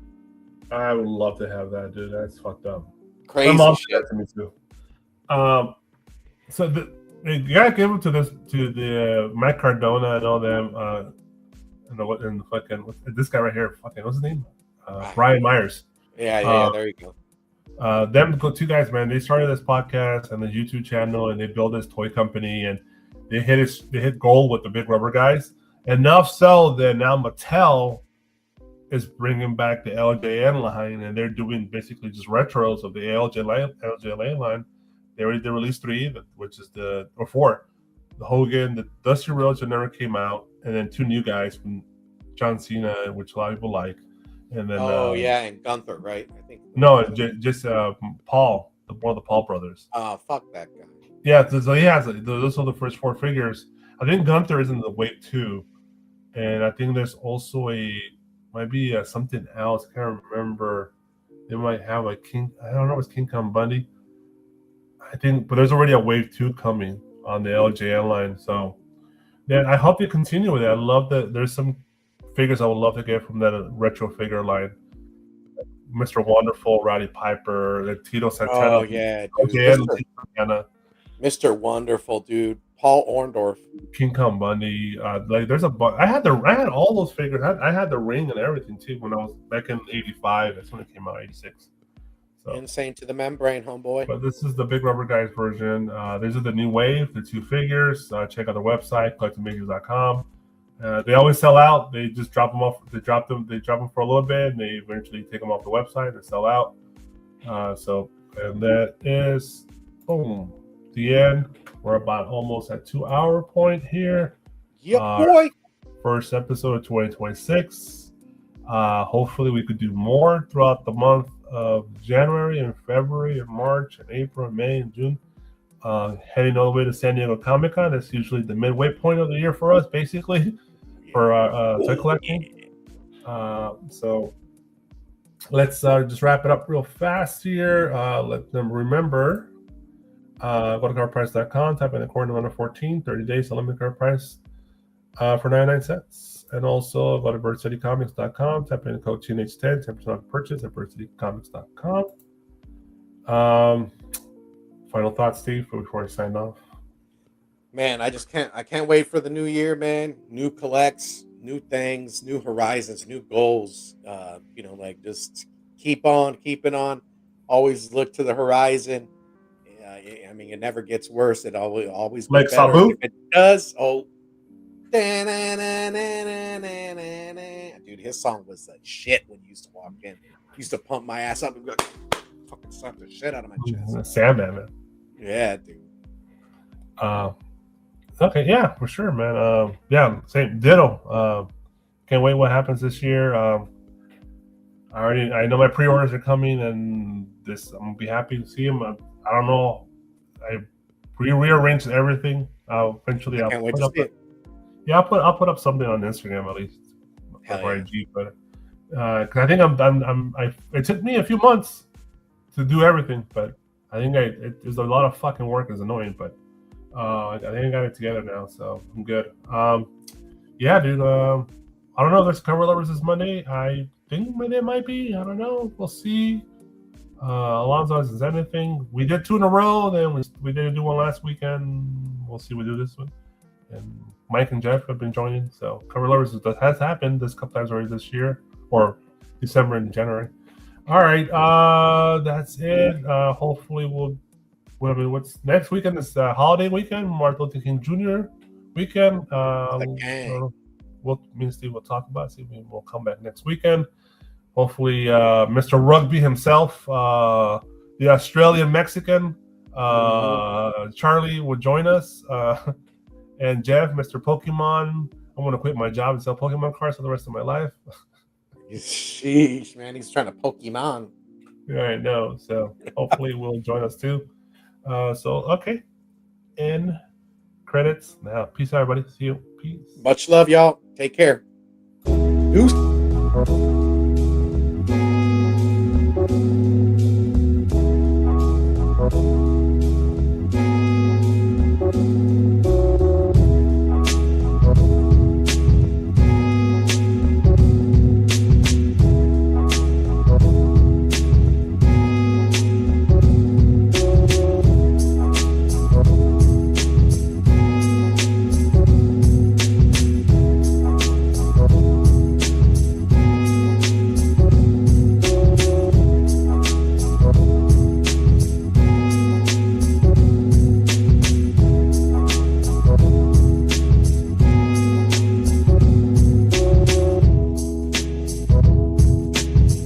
I would love to have that, dude. That's fucked up. Crazy shit. To me too. So you gotta give it to the Matt Cardona and all them. And this guy right here, fucking what's his name? Brian Myers. Yeah. There you go. Them two guys, man. They started this podcast and the YouTube channel, and they built this toy company, and they hit gold with the big rubber guys. Enough so that now Mattel is bringing back the LJN line, and they're doing basically just retros of the LJN line. They released 3, which is four. The Hogan, the Dusty Rhodes that never came out, and then 2 new guys from John Cena, which a lot of people like. And then and Gunther, right? I think no, just Paul, one of the Paul brothers. Fuck that guy. Yeah, so he has those are the first four figures. I think Gunther is in the wave 2, and I think there's also might be something else. I can't remember. They might have a King. I don't know if it's King Kong Bundy. I think, but there's already a wave 2 coming on the LJN line. So yeah, I hope they continue with it. I love that. There's some figures I would love to get from that retro figure line. Mr. Wonderful, Roddy Piper, the Tito Santana. Oh yeah, dude. LJN, Tito Santana. Mr. Wonderful, dude. Paul Orndorff. King Kong Bundy. Like there's I had all those figures. I had the ring and everything too when I was back in '85. That's when it came out, '86. So Insane to the membrane, homeboy. But this is the Big Rubber Guys version. These are the new wave, the 2 figures. Check out the website, collectingmajors.com. They always sell out. They just drop them off. They drop them for a little bit, and they eventually take them off the website and sell out. And that is boom, the end. We're about almost at 2-hour point here. Yep, boy. First episode of 2026. Hopefully we could do more throughout the month of January and February and March and April and May and June. Heading all the way to San Diego Comic-Con. That's usually the midway point of the year for us, basically, for toy collecting. So let's just wrap it up real fast here. Let them remember. Go to cardprice.com, type in the code number 14, 30 days, unlimited card price for 99 cents. And also go to birdcitycomics.com, type in the code TNH10, 10% off purchase at birdcitycomics.com. Final thoughts, Steve, before I sign off. Man, I can't wait for the new year, man. New collects, new things, new horizons, new goals. Just keep on keeping on. Always look to the horizon. I mean, it never gets worse. It always gets like better. Sabu? If it does, dude, his song was the shit when you used to walk in. He used to pump my ass up and go, fucking slap the shit out of my chest. Sandman, man. Yeah, dude. Okay, yeah, for sure, man. Yeah, same ditto. Can't wait what happens this year. I know my pre-orders are coming, and I'm gonna be happy to see them. I don't know. I rearranged everything. Eventually, I can't wait to see it. Yeah, I'll put up something on Instagram at least, or IG. But because I think it took me a few months to do everything, but I think there's a lot of fucking work. It's annoying, but I think I got it together now, so I'm good. Yeah, dude. I don't know if there's cover lovers this Monday. I think Monday might be. I don't know. We'll see. Alonzo hasn't said anything. We did 2 in a row. Then we didn't do one last weekend. We'll see. We do this one. And Mike and Jeff have been joining. So cover lovers has happened this couple times already this year, or December and January. All right. That's it. Hopefully what's next weekend is holiday weekend, Martin Luther King Jr. weekend. Steve will talk about it. See, we'll come back next weekend. Hopefully, Mr. Rugby himself, the Australian Mexican, Charly will join us. And Jeff, Mr. Pokemon. I'm going to quit my job and sell Pokemon cards for the rest of my life. Sheesh, man. He's trying to Pokemon. Yeah, I know. So hopefully will join us too. Okay. End credits. Now, peace out, everybody. See you. Peace. Much love, y'all. Take care. Deuce. Thank you.